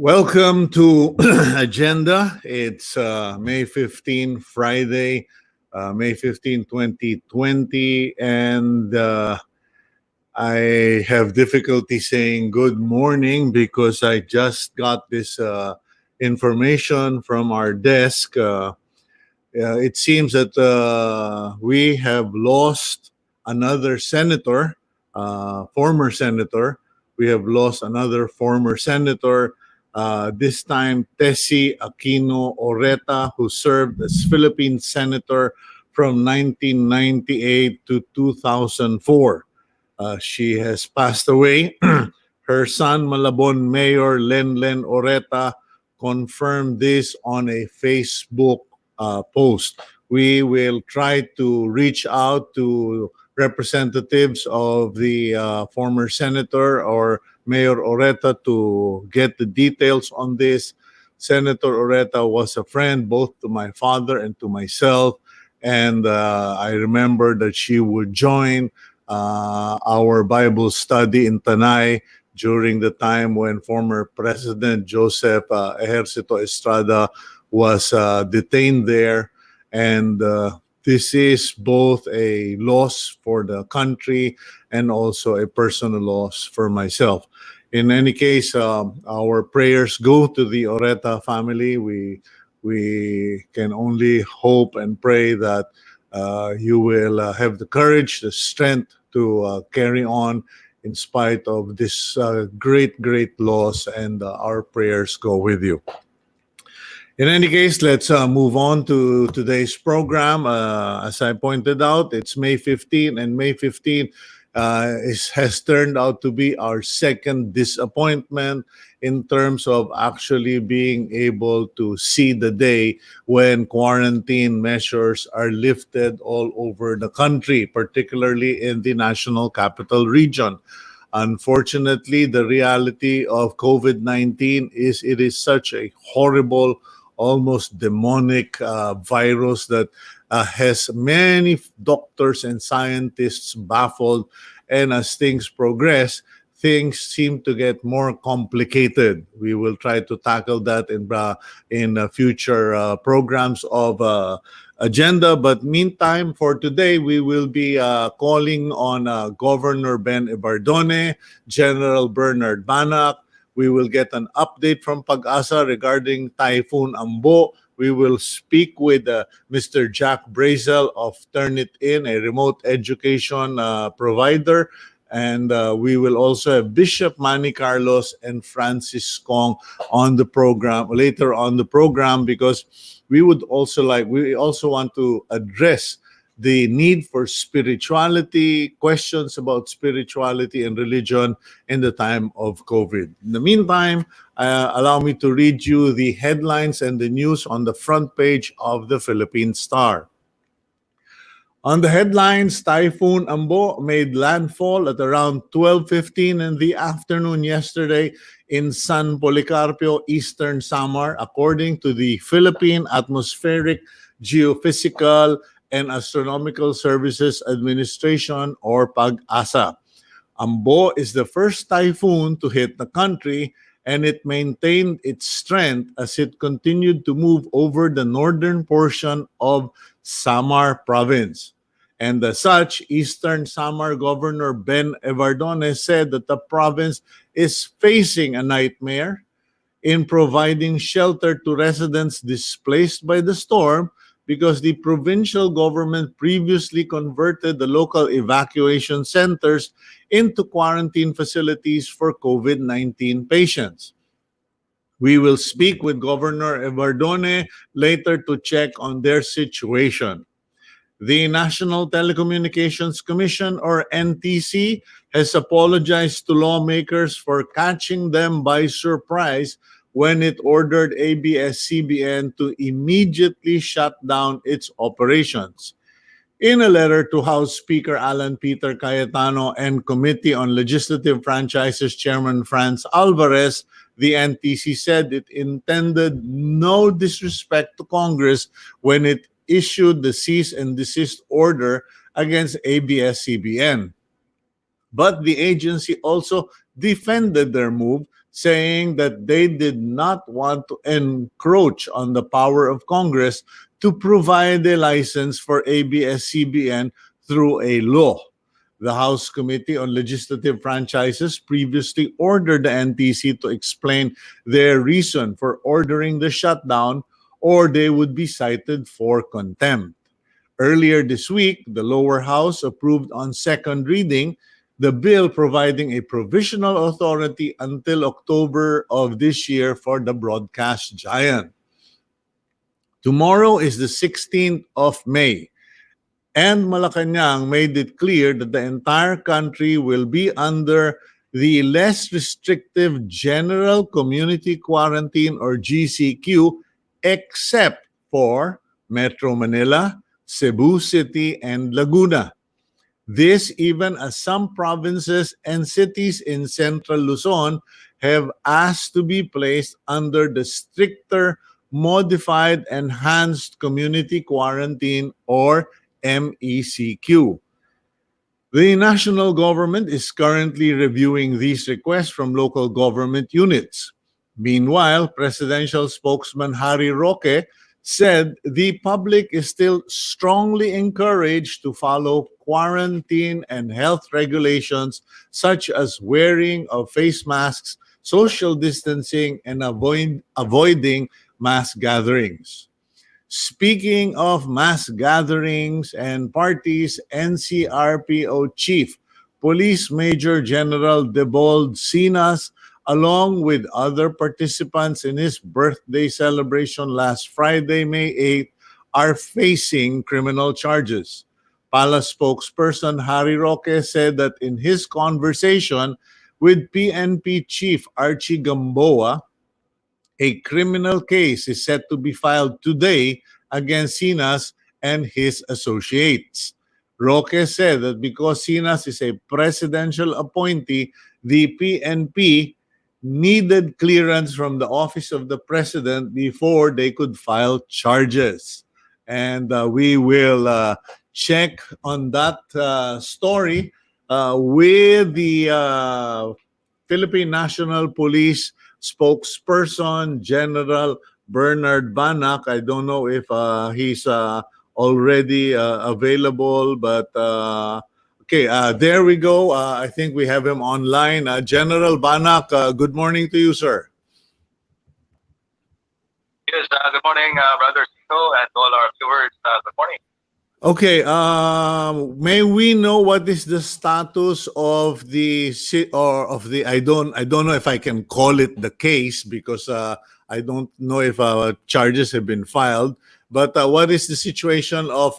Welcome to Agenda. It's May 15, Friday, May 15, 2020, and I have difficulty saying good morning because I just got this information from our desk. It seems that we have lost another senator, former senator. We have lost another former senator, this time Tessie Aquino Oreta, who served as Philippine senator from 1998 to 2004. She has passed away. Her son, Malabon Mayor Lenlen Oreta, confirmed this on a Facebook post. We will try to reach out to representatives of the former senator or Mayor Oreta to get the details on this. Senator Oreta was a friend both to my father and to myself, and I remember that she would join our Bible study in Tanay during the time when former President Joseph Ejercito Estrada was detained there. And this is both a loss for the country and also a personal loss for myself. In any case, our prayers go to the Oreta family. We can only hope and pray that you will have the courage, the strength to carry on in spite of this great loss, and our prayers go with you. In any case, let's move on to today's program. As I pointed out, it's May 15, and May 15 has turned out to be our second disappointment in terms of actually being able to see the day when quarantine measures are lifted all over the country, particularly in the National Capital Region. Unfortunately, the reality of COVID-19 is it is such a horrible, almost demonic virus that has many doctors and scientists baffled. And as things progress, things seem to get more complicated. We will try to tackle that in future programs of Agenda. But meantime, for today, we will be calling on Governor Ben EVARDONE, General Bernard BANAC. We will get an update from PAGASA regarding Typhoon Ambo. We will speak with Mr. Jack Brazel of Turnitin, a remote education provider. And we will also have Bishop Manny Carlos and Francis Kong on the program, later on the program, because we also want to address the need for spirituality, questions about spirituality and religion in the time of COVID. In the meantime, allow me to read you the headlines and the news on the front page of the Philippine Star. On the headlines, Typhoon Ambo made landfall at around 12:15 in the afternoon yesterday in San Policarpio, Eastern Samar, according to the Philippine Atmospheric, Geophysical, and Astronomical Services Administration, or PAGASA. Ambo is the first typhoon to hit the country, and it maintained its strength as it continued to move over the northern portion of Samar province. And as such, Eastern Samar Governor Ben EVARDONE said that the province is facing a nightmare in providing shelter to residents displaced by the storm, because the provincial government previously converted the local evacuation centers into quarantine facilities for COVID-19 patients. We will speak with Governor EVARDONE later to check on their situation. The National Telecommunications Commission, or NTC, has apologized to lawmakers for catching them by surprise when it ordered ABS-CBN to immediately shut down its operations. In a letter to House Speaker Alan Peter Cayetano and Committee on Legislative Franchises Chairman Franz Alvarez, the NTC said it intended no disrespect to Congress when it issued the cease and desist order against ABS-CBN. But the agency also defended their move, saying that they did not want to encroach on the power of Congress to provide a license for ABS-CBN through a law. The House Committee on Legislative Franchises previously ordered the NTC to explain their reason for ordering the shutdown, or they would be cited for contempt. Earlier this week, the lower house approved on second reading the bill providing a provisional authority until October of this year for the broadcast giant. Tomorrow is the 16th of May, and Malacanang made it clear that the entire country will be under the less restrictive General Community Quarantine or GCQ except for Metro Manila, Cebu City, and Laguna. This even as some provinces and cities in central Luzon have asked to be placed under the stricter Modified Enhanced Community Quarantine or MECQ. The national government is currently reviewing these requests from local government units. Meanwhile, presidential spokesman Harry Roque said the public is still strongly encouraged to follow quarantine and health regulations such as wearing of face masks, social distancing, and avoiding mass gatherings. Speaking of mass gatherings and parties, NCRPO Chief Police Major General Debold Sinas, along with other participants in his birthday celebration last Friday, May 8th, are facing criminal charges. Palace spokesperson Harry Roque said that in his conversation with PNP Chief Archie Gamboa, a criminal case is set to be filed today against Sinas and his associates. Roque said that because Sinas is a presidential appointee, the PNP needed clearance from the office of the president before they could file charges. And we will check on that story with the Philippine National Police spokesperson General Bernard BANAC. I don't know if he's already available, but okay, there we go. I think we have him online. General BANAC, good morning to you, sir. Yes, good morning, Brother Sito, and to all our viewers. Good morning. Okay, may we know what is the status of the I don't know if I can call it the case because I don't know if charges have been filed, but what is the situation of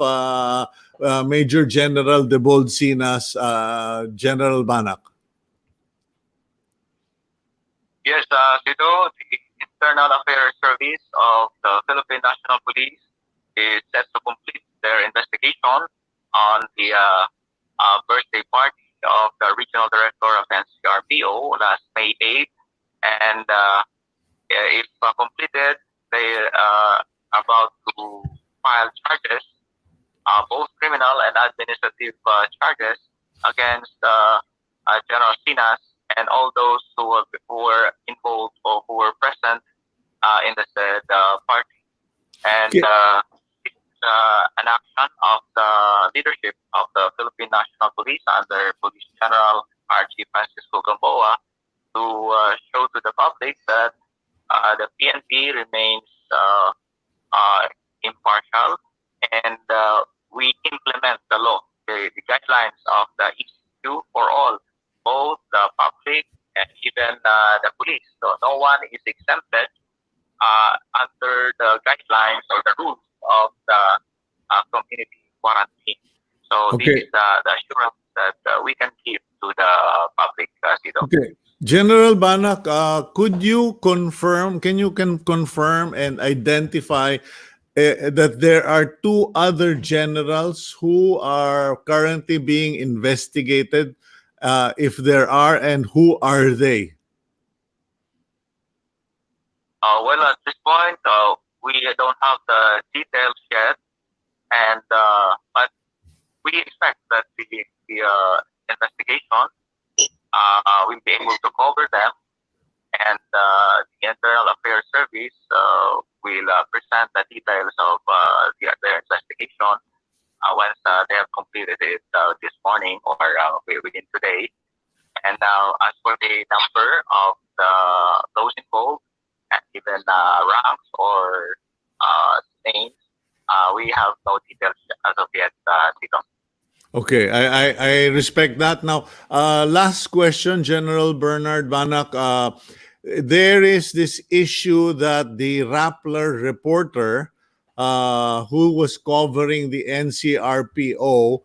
Major General Debold Sinas, General BANAC? Yes, Sito, the Internal Affairs Service of the Philippine National Police is set to complete their investigation on the birthday party of the Regional Director of NCRPO last May 8th. And if completed, they are about to file charges, both criminal and administrative charges against General Sinas and all those who were involved or who were present in the said party. And an action of the leadership of the Philippine National Police under Police General Archie Francisco Gamboa to show to the public that the PNP remains impartial and we implement the law, the guidelines of the ECQ for all, both the public and even the police. So no one is exempted under the guidelines or the rules of the community quarantine. So Okay. this is the assurance that we can give to the public. Okay. General BANAC, could you confirm, confirm and identify that there are two other generals who are currently being investigated, if there are, and who are they? Well, at this point, we don't have the details yet, and but we expect that the investigation will be able to cover them, and the Internal Affairs Service will present the details of their investigation once they have completed it this morning or within today. And now, as for the number of those involved, and even ranks or names, we have no details as of yet, Tito. Okay, I respect that. Now, last question, General Bernard Banak. There is this issue that the Rappler reporter who was covering the NCRPO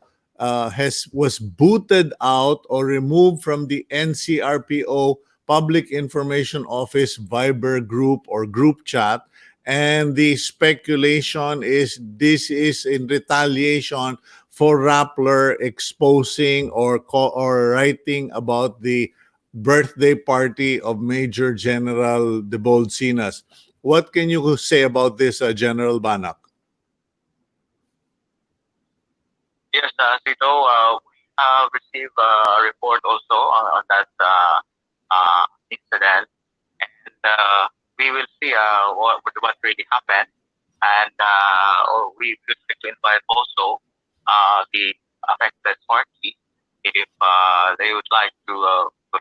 was booted out or removed from the NCRPO Public Information Office Viber group or group chat. And the speculation is this is in retaliation for Rappler exposing or writing about the birthday party of Major General De Bolsinas. What can you say about this, General Banak? Yes, Tito, we have received a report also on that incident, and we will see what really happened, and we would like to invite also the affected party if they would like to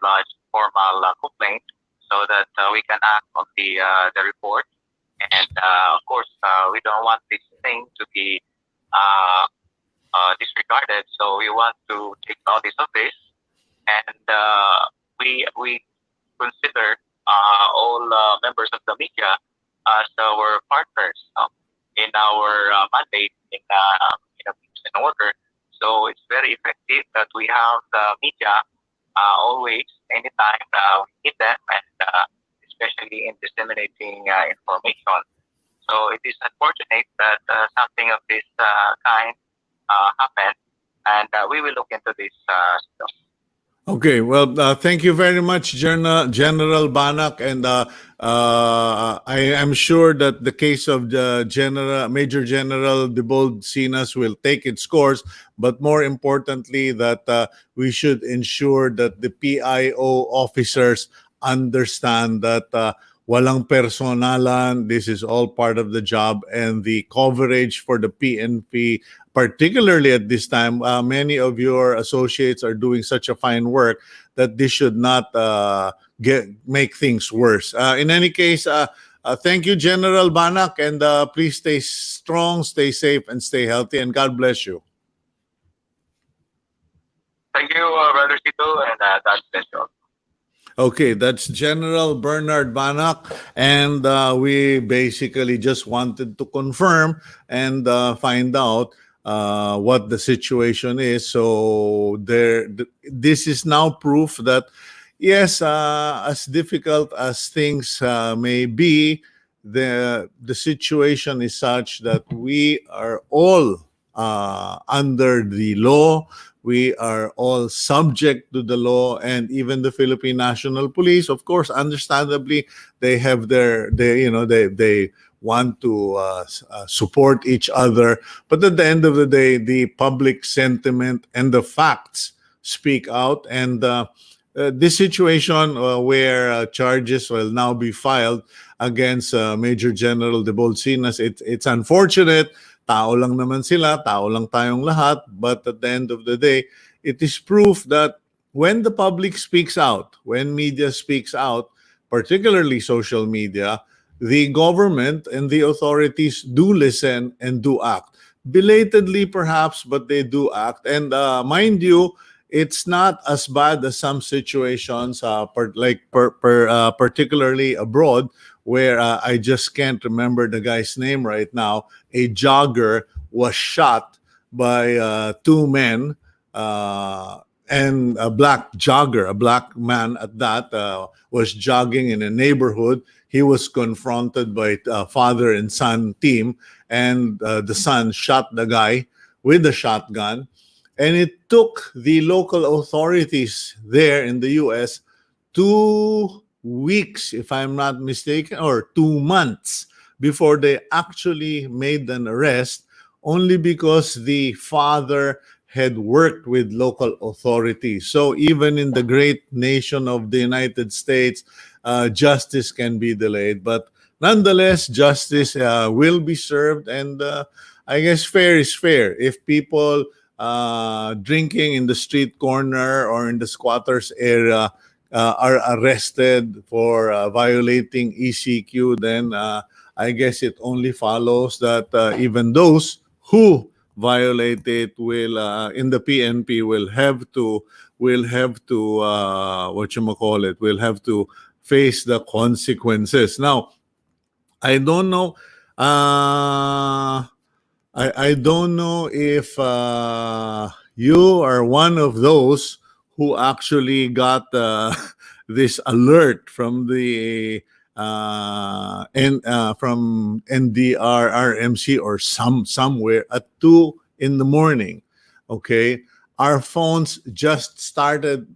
lodge formal complaint so that we can act on the report. And of course, we don't want this thing to be disregarded, so we want to take notice of this, and we consider all members of the media as our partners in our mandate in a peace and order. So it's very effective that we have the media always, anytime we need them, and especially in disseminating information. So it is unfortunate that something of this kind happened, and we will look into this. Okay, well, thank you very much, General Banak, and I am sure that the case of the Major General De Bolsinas will take its course, but more importantly, that we should ensure that the PIO officers understand that walang personalan, this is all part of the job, and the coverage for the PNP, particularly at this time, many of your associates are doing such a fine work that this should not make things worse. In any case, thank you, General Banak, and please stay strong, stay safe, and stay healthy, and God bless you. Thank you, Brother Tito, and God bless you. Okay, that's General Bernard Banak, and we basically just wanted to confirm and find out what the situation is. So this is now proof that yes, as difficult as things may be, the situation is such that we are all under the law. We are all subject to the law, and even the Philippine National Police, of course, understandably, they have they want to support each other. But at the end of the day, the public sentiment and the facts speak out. And this situation where charges will now be filed against Major General De Bolsinas, it's unfortunate. Tao lang naman sila, tao lang tayong lahat. But at the end of the day, it is proof that when the public speaks out, when media speaks out, particularly social media, the government and the authorities do listen and do act. Belatedly, perhaps, but they do act. And mind you, it's not as bad as some situations, particularly abroad, where I just can't remember the guy's name right now. A jogger was shot by two men, and a black jogger, a black man at that, was jogging in a neighborhood. He was confronted by a father and son team, and the son shot the guy with a shotgun. And it took the local authorities there in the US 2 weeks, if I'm not mistaken, or 2 months before they actually made an arrest, only because the father had worked with local authorities. So even in the great nation of the United States, justice can be delayed. But nonetheless, justice will be served, and I guess fair is fair. If people drinking in the street corner or in the squatters area are arrested for violating ECQ, then I guess it only follows that even those who violate it will in the PNP will have to what you call it will have to face the consequences. Now, I don't know. I don't know if you are one of those who actually got this alert from the from NDR RMC or somewhere at 2 in the morning. Okay, our phones just started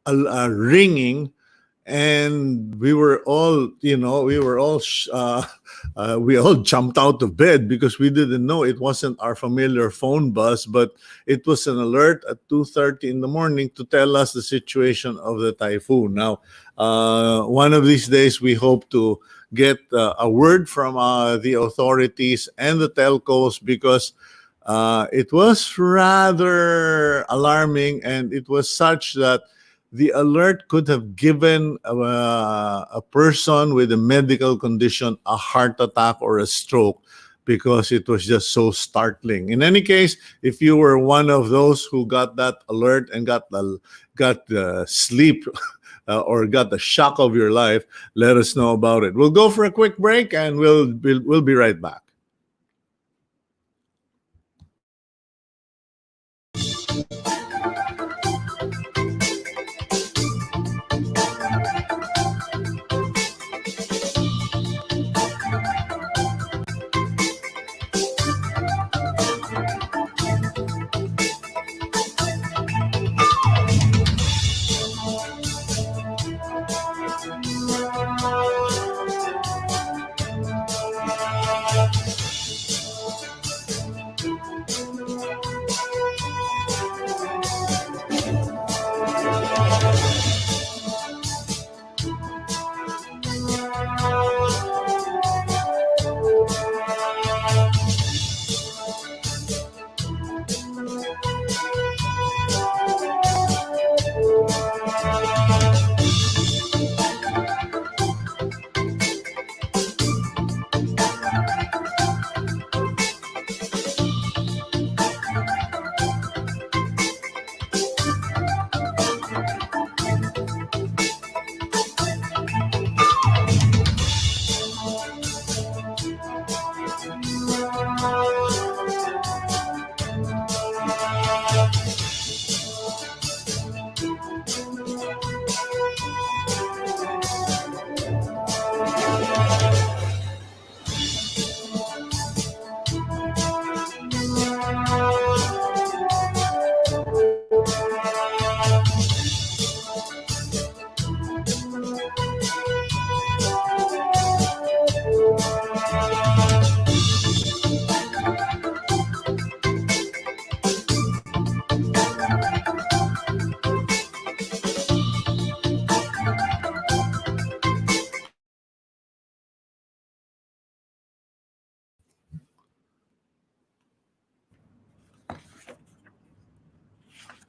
ringing, and we were all, we all jumped out of bed because we didn't know it wasn't our familiar phone buzz, but it was an alert at 2:30 in the morning to tell us the situation of the typhoon. Now, one of these days, we hope to get a word from the authorities and the telcos, because it was rather alarming, and it was such that the alert could have given a person with a medical condition a heart attack or a stroke, because it was just so startling. In any case, if you were one of those who got that alert and got the sleep or got the shock of your life, let us know about it. We'll go for a quick break, and we'll be right back.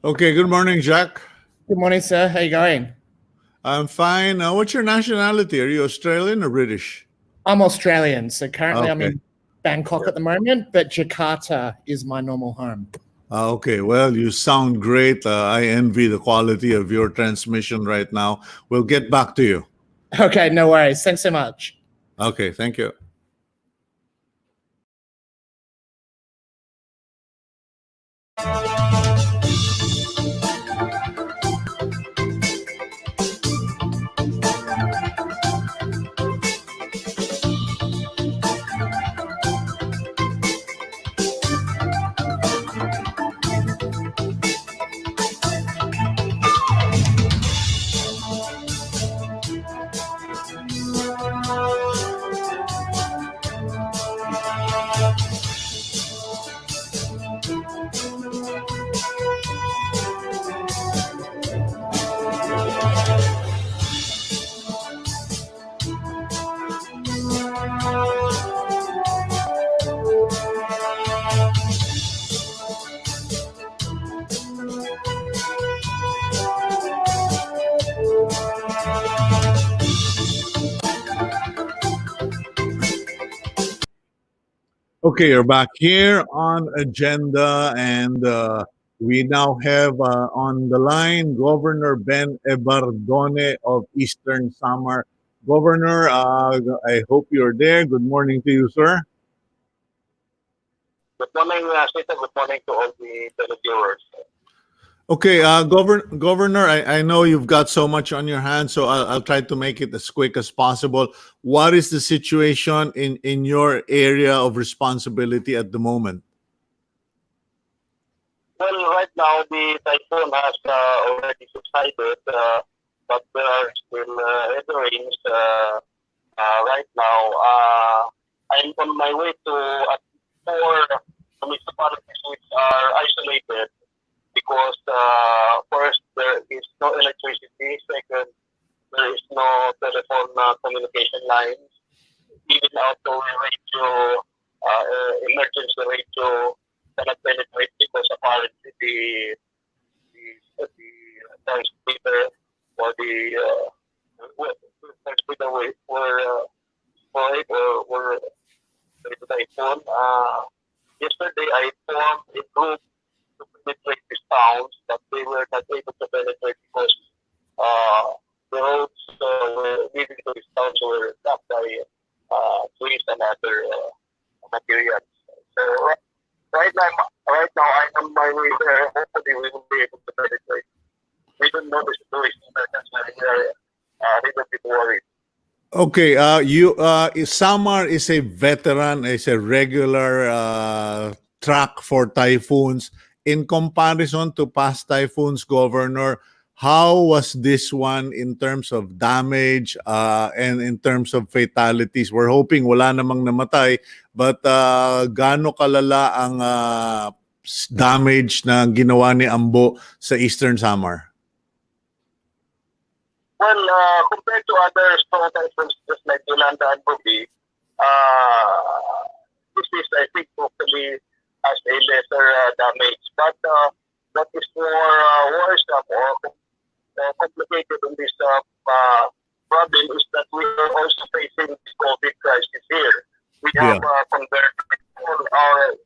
Okay, good morning, Jack. Good morning, sir. How you going? I'm fine. What's your nationality? Are you Australian or British? I'm Australian, so currently I'm Okay. in Bangkok at the moment, but Jakarta is my normal home. Okay, well, you sound great. I envy the quality of your transmission right now. We'll get back to you. Okay, no worries. Thanks so much. Okay, thank you. Okay, you're back here on agenda, and we now have on the line Governor Ben Evardone of Eastern Samar. Governor, I hope you're there. Good morning to you, sir. Good morning, Sita. Good morning to all the televiewers. Okay, Governor, I know you've got so much on your hands, so I'll try to make it as quick as possible. What is the situation in your area of responsibility at the moment? Well, right now the typhoon has already subsided, but there are still heavy rains right now. I'm on my way to four municipalities which are isolated because first there is no electricity, second there is no telephone communication lines, even out the radio, emergency radio cannot penetrate because apparently the transmitter or the transmitter were the typhoon. Yesterday I formed a group to penetrate these towns, but they were not able to penetrate because the roads leading to these towns were blocked by trees and other materials. So right now I'm on my way there. Hopefully we will be able to penetrate. We don't know the situation, but that's why we are a little bit worried. Okay, Samar is a veteran, is a regular track for typhoons. In comparison to past typhoons, Governor, how was this one in terms of damage and in terms of fatalities? We're hoping wala namang namatay, but gaano kalala ang damage na ginawa ni Ambo sa Eastern Samar? Well, compared to other strong typhoons just like Yolanda and Bobby, this is, I think, hopefully has a lesser damage. But what is more worrisome or complicated in this problem is that we are also facing the COVID crisis here. We have converted all our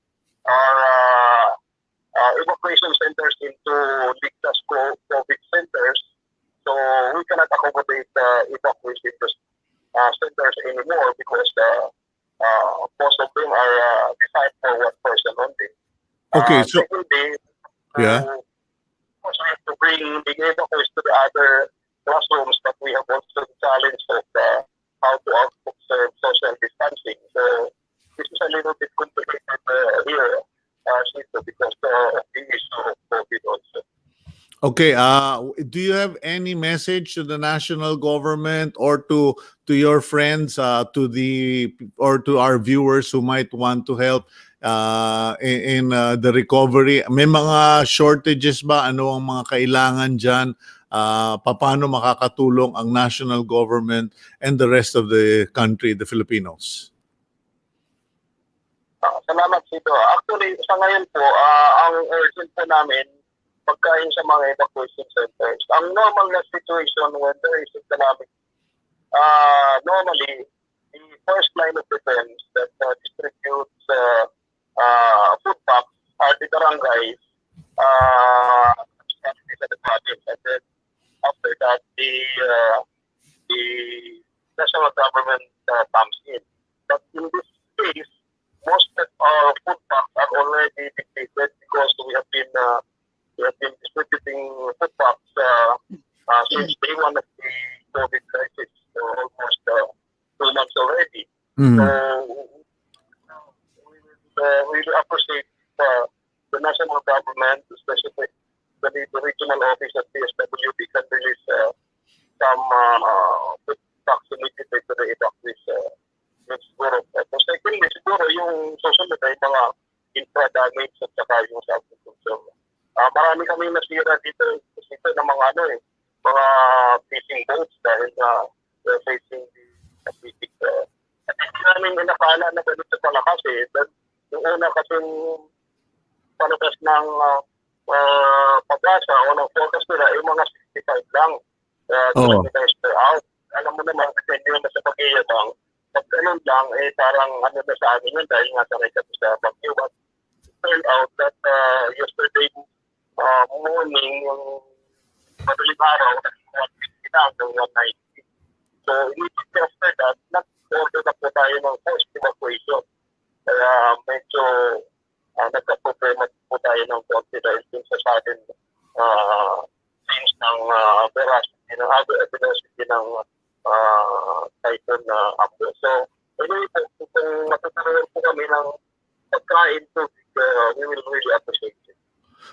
evacuation centers into Ligtas COVID centers. So we cannot accommodate evacuation centers anymore because most of them are designed for one person only. Okay, so Secondly, yeah. also have to bring the evacuees to the other classrooms, but we have also the challenge of how to observe social distancing. So this is a little bit complicated here, because of the issue of COVID also. Okay, do you have any message to the national government or to your friends, to the or to our viewers who might want to help in the recovery? May mga shortages ba? Ano ang mga kailangan diyan? Paano makakatulong ang national government and the rest of the country, the Filipinos? Salamat dito. Actually, sa ngayon po, ang urgent po namin, pagkain sa mga evacuation centers. Ang normal na situation when there is economic, normally, the first line of defense that distributes food packs are the barangays, at the project, and then after that, the national government comes in. But in this case, most of our food packs are already depleted because we have been distributing food packs since day one of the COVID crisis, almost 2 months already. So we will appreciate the national government, especially the regional office at PSWB can release some food packs immediately to the evacuees. Siguro. Secondly, siguro yung susunod ay mga infra damage at saka yung sa agriculture. Marami kami nasira dito ng mga mga fishing boats dahil we're facing the Pacific. At hindi namin inakala na ganito palakas yung una kasing palabas ng PAGASA o ng forecast nila ay mga 65 lang kilometers per hour. Alam mo naman, depende naman sa pag-iabang, Pag ganun lang, parang ano na sa amin yun dahil nga sanay kami sa bagyo. But it turned out that yesterday morning, yung madaling araw, naging 150 na hanggang 190. So, immediately after that, nag-order na po tayo ng forced evacuation. Kaya medyo nagka-problema po tayo ng konti dahil din sa sudden change ng veracity, ng velocity ng typhoon na Apo. So, anyway po, kung matutunan po kami ng pagkain to, we will really appreciate it.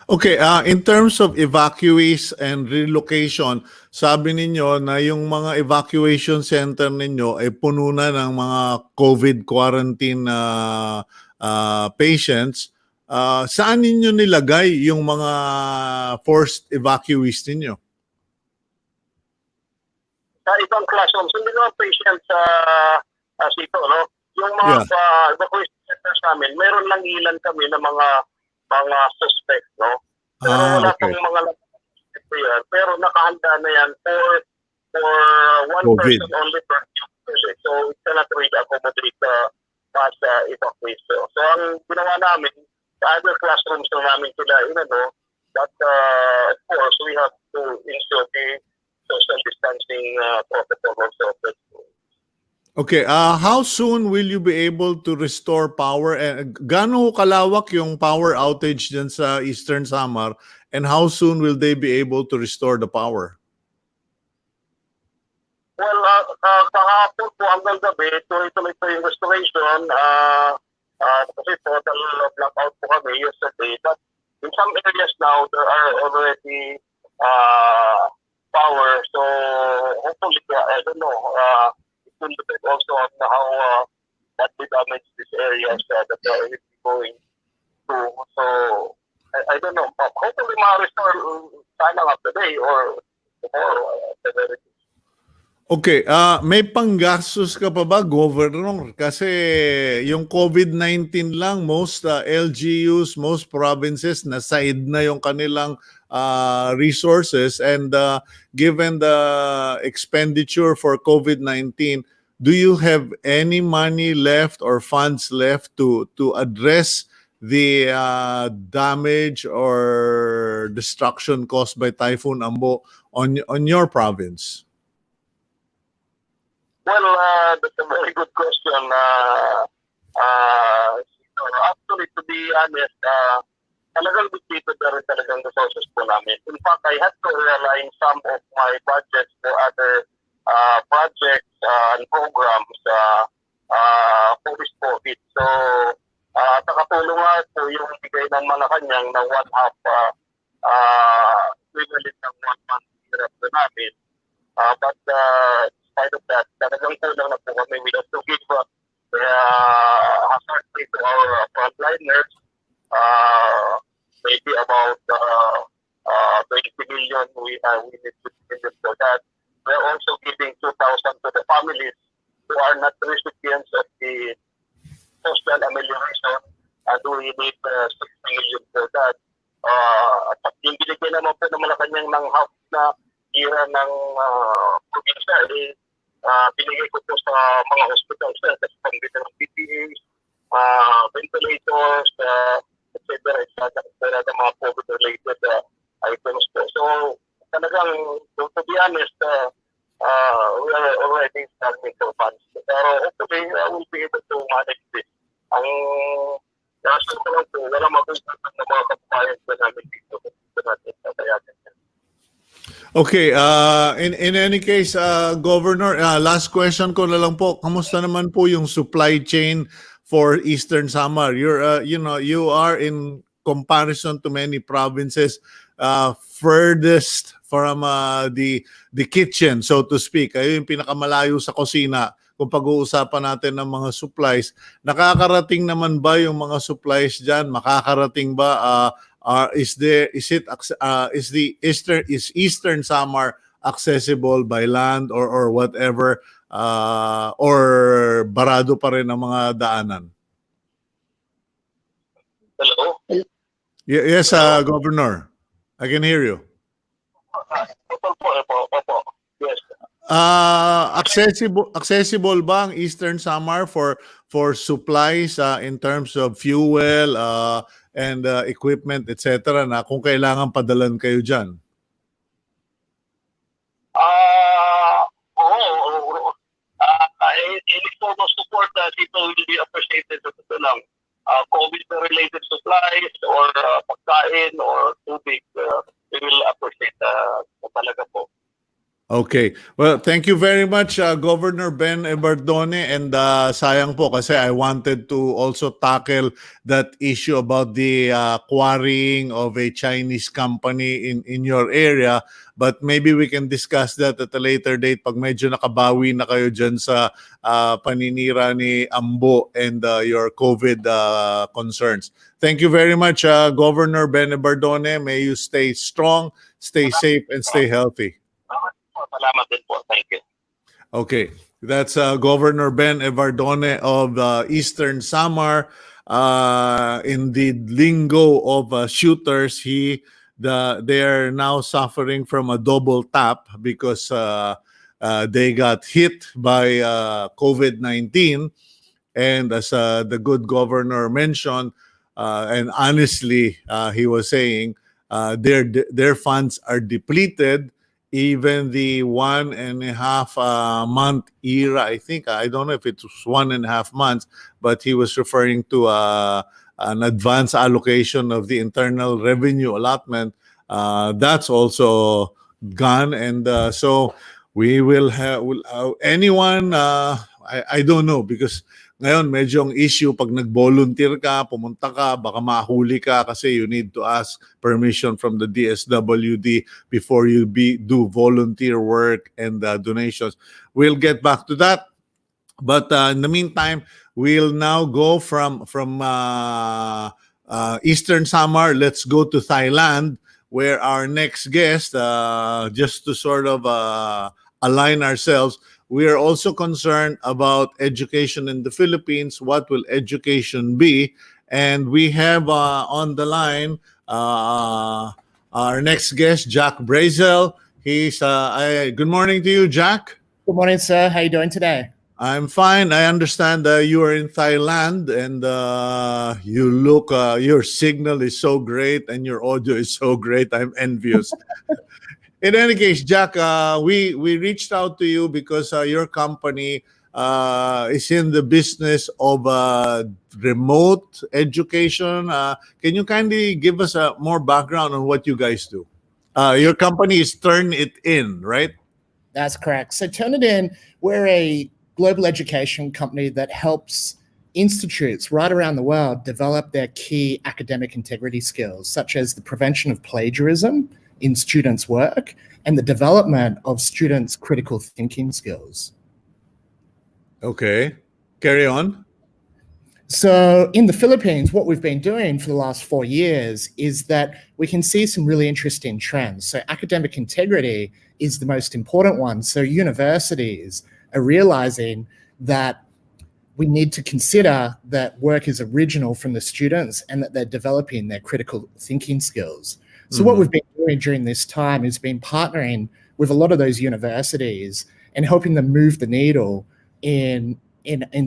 Okay, in terms of evacuees and relocation, sabi ninyo na yung mga evacuation center ninyo ay puno na ng mga COVID quarantine patients. Saan ninyo nilagay yung mga forced evacuees ninyo? Sa ibang classrooms, hindi naman patients sa sito, no? Yung mga evacuation centers namin, meron lang ilan kami na mga suspect, no? Pero wala pang mga yan. Pero nakahanda na yan for one COVID. person only per unit. So, it cannot really accommodate mass evacuation. So, ang ginawa namin, sa other classrooms na namin sila, that of course, we have to ensure the social distancing protocol also. Okay, how soon will you be able to restore power? Gaano kalawak yung power outage dyan sa Eastern Samar? And how soon will they be able to restore the power? Well, kahapon po hanggang gabi, tuloy-tuloy po yung restoration. Kasi total blackout po kami yesterday. But in some areas now, there are already power. So, hopefully, I don't know, it will depend also on how badly damaged these areas that are going to. So, I don't know. Hopefully, ma-restore sana nga today or tomorrow. Okay, may panggastos ka pa ba, Governor? Kasi yung COVID-19 lang, most LGUs, most provinces, na-side na yung kanilang resources. And given the expenditure for COVID-19, do you have any money left or funds left to address the damage or destruction caused by Typhoon Ambo on your province? Well, that's a very good question. Actually, to be honest, talagang dito na rin talagang resources po namin. In fact, I had to realign some of my budgets for other projects and programs for this COVID. So, nakatulong nga po yung bigay ng Malacanang ng 1/2 equivalent ng 1 month hirap na namin. But despite of that, talagang kulang na po kami. We have to give hazard pay to our frontliners. Maybe about 20 million we need to give for that. We're also giving 2,000 to the families who are not recipients of the social amelioration, and we need 60 million for that. At yung binigyan naman po ng Malacanang ng half na hira ng probinsya, binigay ko po sa mga hospitals kasi panggit ng PPEs, ventilators, etc. etc. mga COVID-related items po. So, talagang, to be honest, we are already starting for funds. Pero hopefully, I will be able to manage this. Ang kaso ko lang po, walang mabubutan ng mga kapayan ko namin dito. Okay, in any case, Governor, last question ko na lang po. Kamusta naman po yung supply chain for Eastern Samar? You are in comparison to many provinces furthest from the kitchen, so to speak. Kayo yung pinakamalayo sa kusina. Kung pag-uusapan natin ng mga supplies, nakakarating naman ba yung mga supplies diyan? Makakarating ba? Is Eastern Samar accessible by land or whatever, or barado pa rin ang mga daanan? Hello? Yes, Governor. I can hear you. Opo. Yes. Accessible ba ang Eastern Samar for supplies in terms of fuel and equipment, etc. na kung kailangan padalan kayo dyan? Oo. Any form of support that people will be appreciated. Ito lang. COVID-related supplies or pagkain or tubig, we will appreciate talaga po. Okay. Well, thank you very much, Governor Ben EVARDONE. And sayang po kasi I wanted to also tackle that issue about the quarrying of a Chinese company in your area. But maybe we can discuss that at a later date pag medyo nakabawi na kayo dyan sa paninira ni Ambo and your COVID concerns. Thank you very much, Governor Ben EVARDONE. May you stay strong, stay safe, and stay healthy. Salamat din po. Thank you. Okay, that's Governor Ben EVARDONE of Eastern Samar. In the lingo of shooters, they are now suffering from a double tap because they got hit by COVID-19, and as the good governor mentioned, and honestly, he was saying their funds are depleted. Even the 1.5 month era, I think, I don't know if it was 1.5 months, but he was referring to an advance allocation of the internal revenue allotment. That's also gone. And so we will have anyone, I don't know, because ngayon medyo ang issue pag nag-volunteer ka, pumunta ka, baka mahuli ka kasi you need to ask permission from the DSWD before you do volunteer work and donations. We'll get back to that. But in the meantime, we'll now go from Eastern Samar. Let's go to Thailand, where our next guest, just to sort of align ourselves, we are also concerned about education in the Philippines. What will education be? And we have on the line our next guest, Jack Brazel. He's good morning to you, Jack. Good morning, sir. How are you doing today? I'm fine. I understand you are in Thailand, and you look. Your signal is so great, and your audio is so great. I'm envious. In any case, Jack, we reached out to you because your company is in the business of remote education. Can you kindly give us more background on what you guys do? Your company is Turnitin, right? That's correct. So Turnitin, we're a global education company that helps institutes right around the world develop their key academic integrity skills, such as the prevention of plagiarism in students' work and the development of students' critical thinking skills. Okay, carry on. So in the Philippines, what we've been doing for the last 4 years is that we can see some really interesting trends. So academic integrity is the most important one. So universities are realizing that we need to consider that work is original from the students and that they're developing their critical thinking skills. So what we've been doing during this time is been partnering with a lot of those universities and helping them move the needle in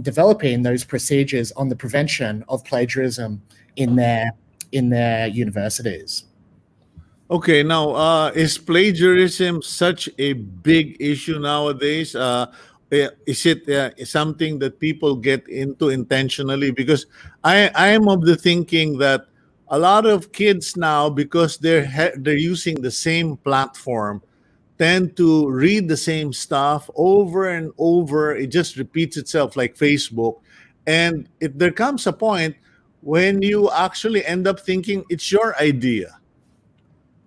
developing those procedures on the prevention of plagiarism in their universities. Okay, now is plagiarism such a big issue nowadays? Is it something that people get into intentionally? Because I am of the thinking that a lot of kids now, because they're using the same platform, tend to read the same stuff over and over. It just repeats itself like Facebook, and there comes a point when you actually end up thinking it's your idea.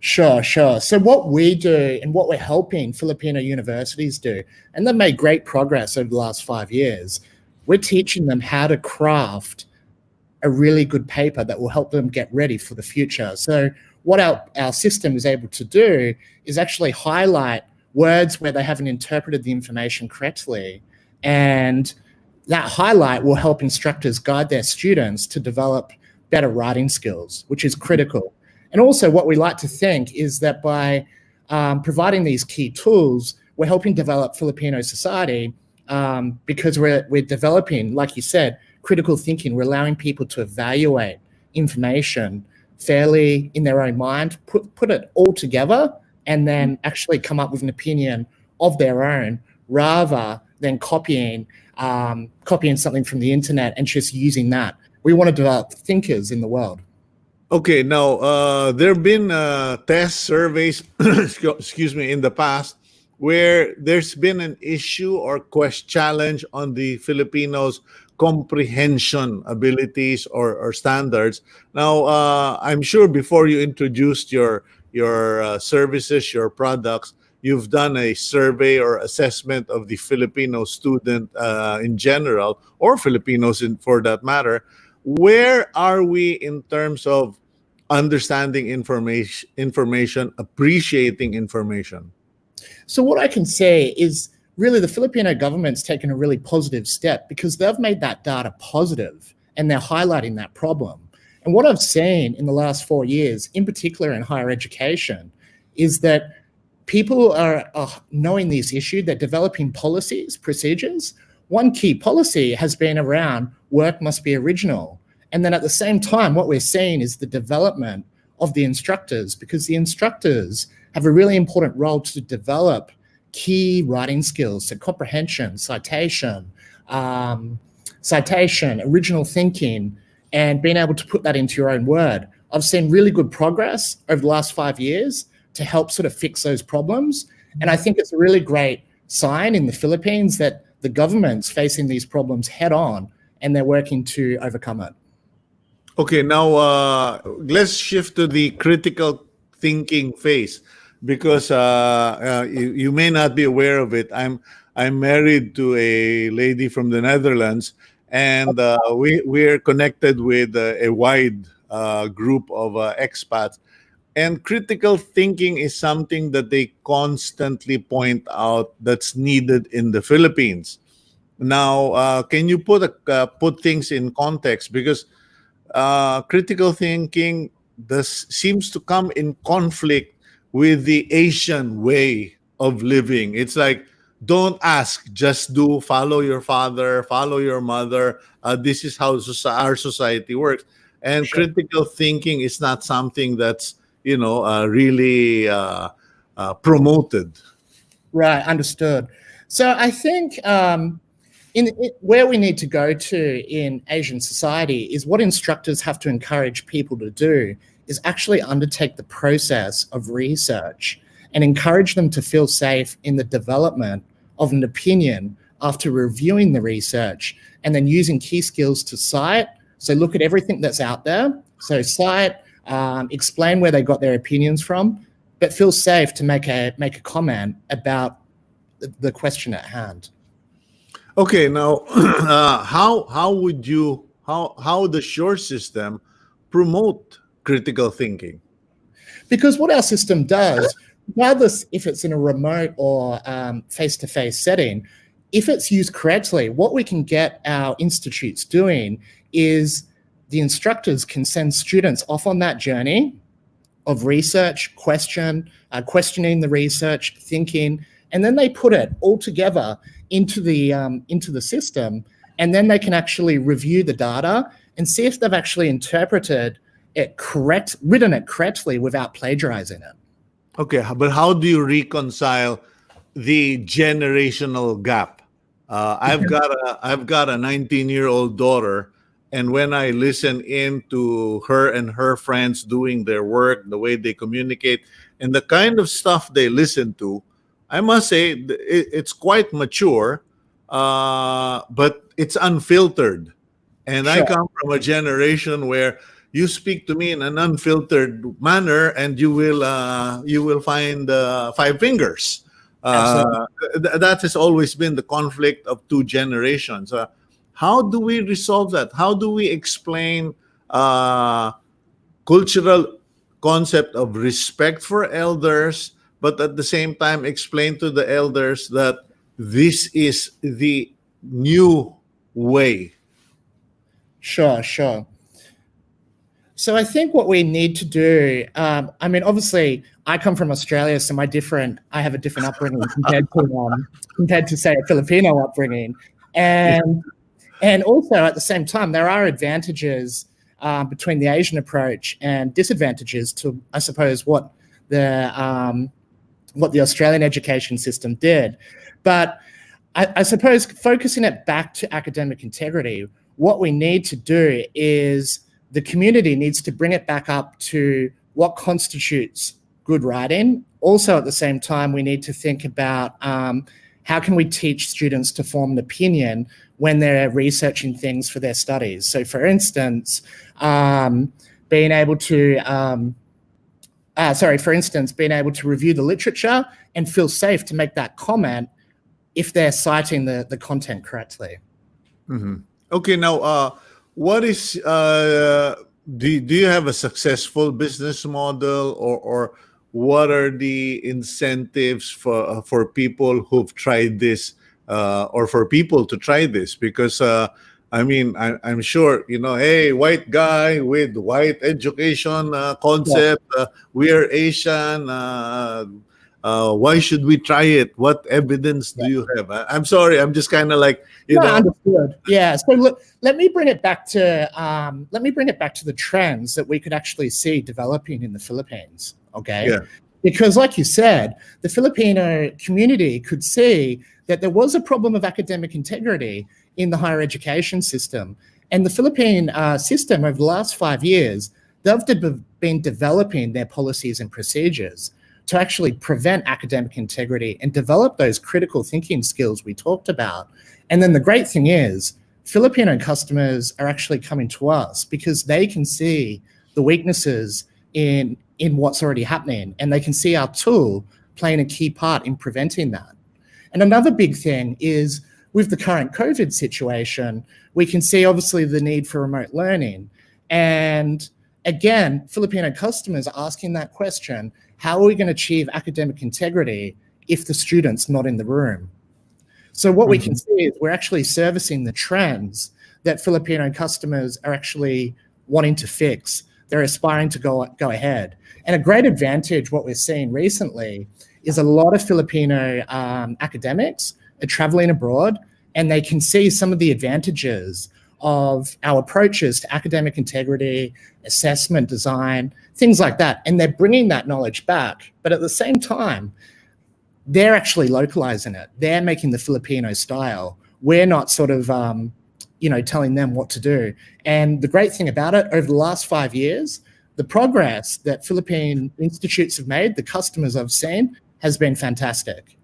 Sure. So what we do and what we're helping Filipino universities do, and they've made great progress over the last 5 years, we're teaching them how to craft a really good paper that will help them get ready for the future. So what our system is able to do is actually highlight words where they haven't interpreted the information correctly. And that highlight will help instructors guide their students to develop better writing skills, which is critical. And also what we like to think is that by providing these key tools, we're helping develop Filipino society because we're developing, like you said, critical thinking. We're allowing people to evaluate information fairly in their own mind, put it all together, and then actually come up with an opinion of their own, rather than copying something from the internet and just using that. We want to develop thinkers in the world. Okay, now there have been test surveys, excuse me, in the past where there's been an issue or challenge on the Filipinos' comprehension abilities or standards. Now, I'm sure before you introduced your services, your products, you've done a survey or assessment of the Filipino student in general, or Filipinos for that matter. Where are we in terms of understanding information, appreciating information? So what I can say is really the Filipino government's taken a really positive step because they've made that data positive and they're highlighting that problem. And what I've seen in the last 4 years, in particular in higher education, is that people are knowing this issue. They're developing policies, procedures. One key policy has been around work must be original. And then at the same time, what we're seeing is the development of the instructors, because the instructors have a really important role to develop key writing skills, so comprehension, citation, original thinking, and being able to put that into your own word. I've seen really good progress over the last 5 years to help sort of fix those problems. And I think it's a really great sign in the Philippines that the government's facing these problems head on and they're working to overcome it. Okay, now let's shift to the critical thinking phase, because you may not be aware of it. I'm married to a lady from the Netherlands, and we're connected with a wide group of expats. And critical thinking is something that they constantly point out that's needed in the Philippines. Now, can you put things in context? Because critical thinking seems to come in conflict with the Asian way of living. It's like, don't ask, just do, follow your father, follow your mother. This is how our society works. And Sure. critical thinking is not something that's, really promoted. Right, understood. So I think where we need to go to in Asian society is what instructors have to encourage people to do is actually undertake the process of research and encourage them to feel safe in the development of an opinion after reviewing the research and then using key skills to cite. So look at everything that's out there. So cite, explain where they got their opinions from, but feel safe to make a comment about the question at hand. Okay, now how does your system promote critical thinking? Because what our system does, regardless if it's in a remote or face-to-face setting, if it's used correctly, what we can get our institutes doing is the instructors can send students off on that journey of research, questioning the research, thinking, and then they put it all together into the system, and then they can actually review the data and see if they've actually interpreted it written it correctly without plagiarizing it. Okay, but how do you reconcile the generational gap? I've got a 19-year-old daughter, and when I listen in to her and her friends doing their work, the way they communicate, and the kind of stuff they listen to, I must say it's quite mature, but it's unfiltered. And I Sure. come from a generation where you speak to me in an unfiltered manner, and you will find 5 fingers. That has always been the conflict of 2 generations. How do we resolve that? How do we explain cultural concept of respect for elders, but at the same time explain to the elders that this is the new way? Sure. So I think what we need to do, I mean, obviously, I come from Australia, so I have a different upbringing compared to say a Filipino upbringing, and also at the same time, there are advantages between the Asian approach and disadvantages to, I suppose, what the Australian education system did, but I suppose focusing it back to academic integrity, what we need to do is the community needs to bring it back up to what constitutes good writing. Also, at the same time, we need to think about how can we teach students to form an opinion when they're researching things for their studies. So, for instance, being able to review the literature and feel safe to make that comment if they're citing the content correctly. Mm-hmm. Okay, now, what is do you have a successful business model, or what are the incentives for people who've tried this, or for people to try this? Because I mean, I'm sure, hey, white guy with white education concept, we are Asian. Why should we try it? What evidence do you have? I'm sorry, I'm just kind of like, understood. Yeah. So look, let me bring it back to the trends that we could actually see developing in the Philippines. Okay. Yeah. Because, like you said, the Filipino community could see that there was a problem of academic integrity in the higher education system, and the Philippine system over the last 5 years, they've been developing their policies and procedures to actually prevent academic integrity and develop those critical thinking skills we talked about. And then the great thing is, Filipino customers are actually coming to us because they can see the weaknesses in what's already happening, and they can see our tool playing a key part in preventing that. And another big thing is, with the current COVID situation, we can see obviously the need for remote learning. And again, Filipino customers are asking that question: how are we going to achieve academic integrity if the student's not in the room? So what we can see is we're actually servicing the trends that Filipino customers are actually wanting to fix. They're aspiring to go ahead. And a great advantage, what we're seeing recently, is a lot of Filipino academics are traveling abroad, and they can see some of the advantages of our approaches to academic integrity, assessment design, things like that. And they're bringing that knowledge back. But at the same time, they're actually localizing it. They're making the Filipino style. We're not sort of, telling them what to do. And the great thing about it, over the last 5 years, the progress that Philippine institutes have made, the customers I've seen, has been fantastic.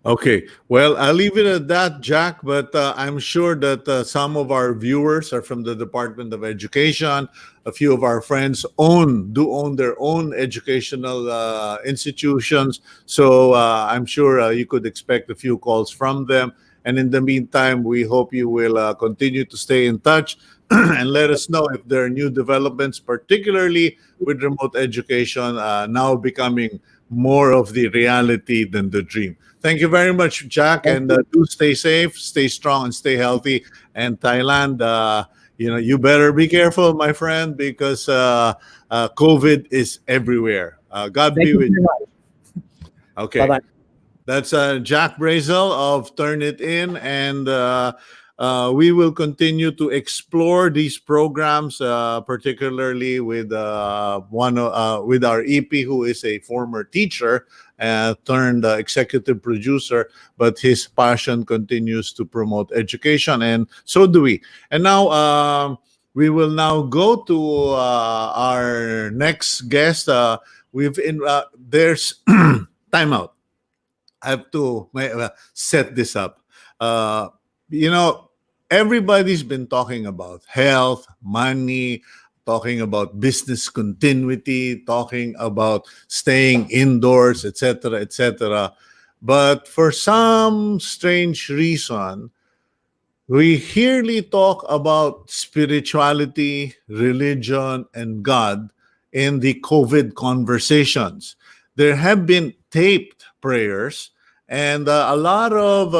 Okay, well, I'll leave it at that, Jack, but I'm sure that some of our viewers are from the Department of Education. A few of our friends do own their own educational institutions. So I'm sure you could expect a few calls from them. And in the meantime, we hope you will continue to stay in touch and let us know if there are new developments, particularly with remote education now becoming more of the reality than the dream. Thank you very much, Jack, and do stay safe, stay strong, and stay healthy. And Thailand, you better be careful, my friend, because COVID is everywhere. God be with you. Okay. Bye-bye. That's Jack Brazel of Turn It In, and we will continue to explore these programs, particularly with with our EP, who is a former teacher turned executive producer, but his passion continues to promote education, and so do we. And now we will now go to our next guest. There's timeout. I have to set this up. Everybody's been talking about health, money, talking about business continuity, talking about staying indoors, etc., etc. But for some strange reason, we rarely talk about spirituality, religion, and God in the COVID conversations. There have been taped prayers and a lot of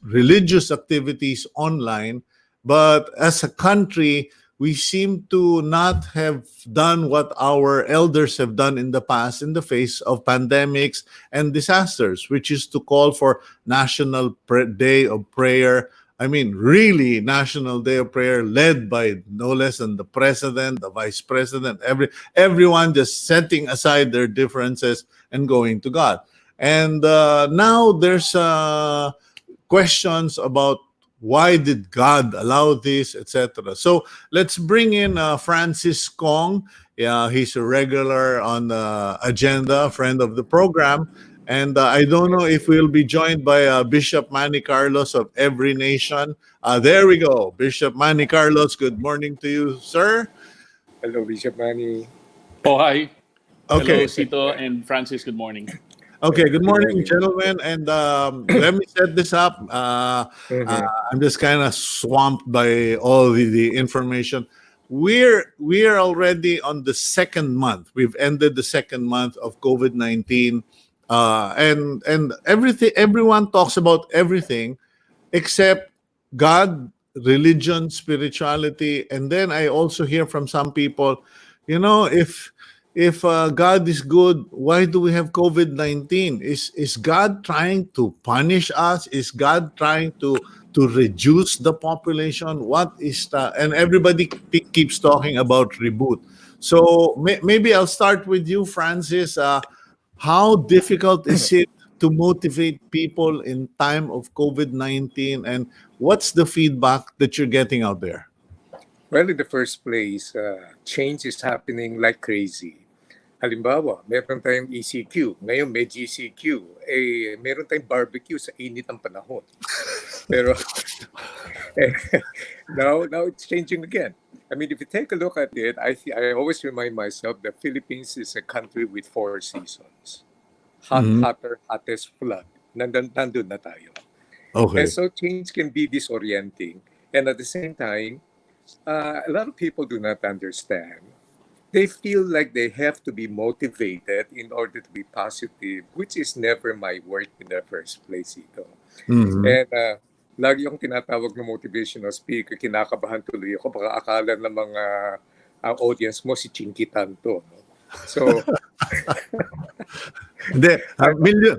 religious activities online, but as a country, we seem to not have done what our elders have done in the past in the face of pandemics and disasters, which is to call for National Day of Prayer. I mean, really, National Day of Prayer, led by no less than the president, the vice president, everyone just setting aside their differences and going to God. And now there's questions about why did God allow this, etc. So let's bring in Francis Kong. Yeah, he's a regular on the agenda, friend of the program. And I don't know if we'll be joined by Bishop Manny Carlos of Every Nation. There we go. Bishop Manny Carlos, good morning to you, sir. Hello, Bishop Manny. Oh, hi. Okay. Hello, Sito and Francis. Good morning. Okay, good morning, morning. gentlemen. And let me set this up. I'm just kind of swamped by all the information. We're already on the second month. We've ended the second month of COVID-19, and everything. Everyone talks about everything except God, religion, spirituality, and then I also hear from some people, if God is good, why do we have COVID-19? Is God trying to punish us? Is God trying to reduce the population? What is that? And everybody keeps talking about reboot. So maybe I'll start with you, Francis. How difficult is it to motivate people in time of COVID-19, and what's the feedback that you're getting out there? Well, in the first place, change is happening like crazy. Halimbawa, meron tayong ECQ. Ngayon may GCQ. Meron tayong barbecue sa init ng panahon. Pero now it's changing again. I mean, if you take a look at it, I always remind myself that Philippines is a country with 4 seasons. Hot, hotter, hottest, flood. Nandun na tayo. Okay. And so change can be disorienting. And at the same time, a lot of people do not understand. They feel like they have to be motivated in order to be positive, which is never my work in the first place. And lagi yung tinatawag ng motivational speaker, kinakabahan tuloy ako. Baka akala ng mga audience mo si Chinky Tanto. No? So, hindi,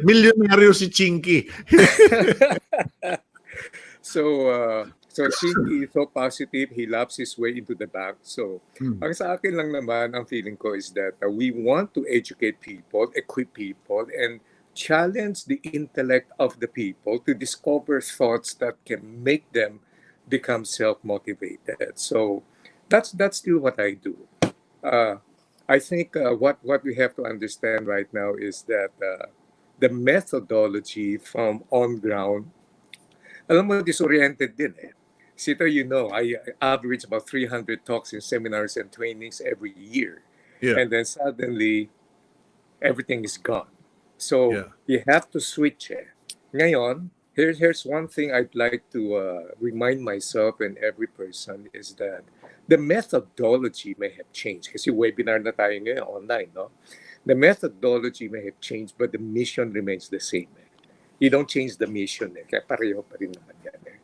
milyonaryo si Chinky. So Chinky is so positive, he loves his way into the bank. So, ang sa akin lang naman, ang feeling ko is that we want to educate people, equip people, and challenge the intellect of the people to discover thoughts that can make them become self-motivated. So, that's still what I do. I think what we have to understand right now is that the methodology from on ground, alam mo, disoriented din eh. Sito, I average about 300 talks and seminars and trainings every year. Yeah. And then suddenly, everything is gone. So you have to switch eh. Ngayon, here's one thing I'd like to remind myself and every person is that the methodology may have changed. Kasi webinar na tayo ngayon online, no? The methodology may have changed, but the mission remains the same. Eh. You don't change the mission. Eh. Kaya pareho pa rin naman yan. Eh.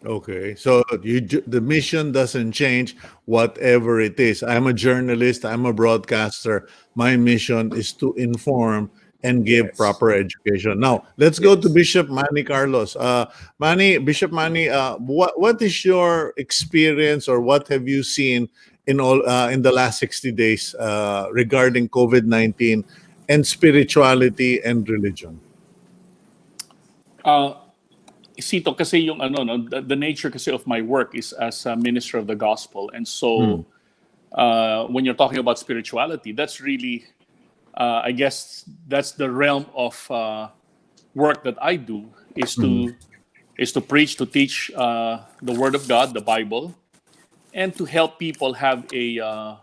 Okay, so the mission doesn't change, whatever it is. I'm a journalist, I'm a broadcaster. My mission is to inform and give proper education. Now, let's go to Bishop Manny Carlos. Bishop Manny, what is your experience, or what have you seen in the last 60 days regarding COVID-19 and spirituality and religion? Sito, kasi yung the nature kasi of my work is as a minister of the gospel, and so when you're talking about spirituality, that's really I guess that's the realm of work that I do, is to preach, to teach the Word of God, the Bible, and to help people have the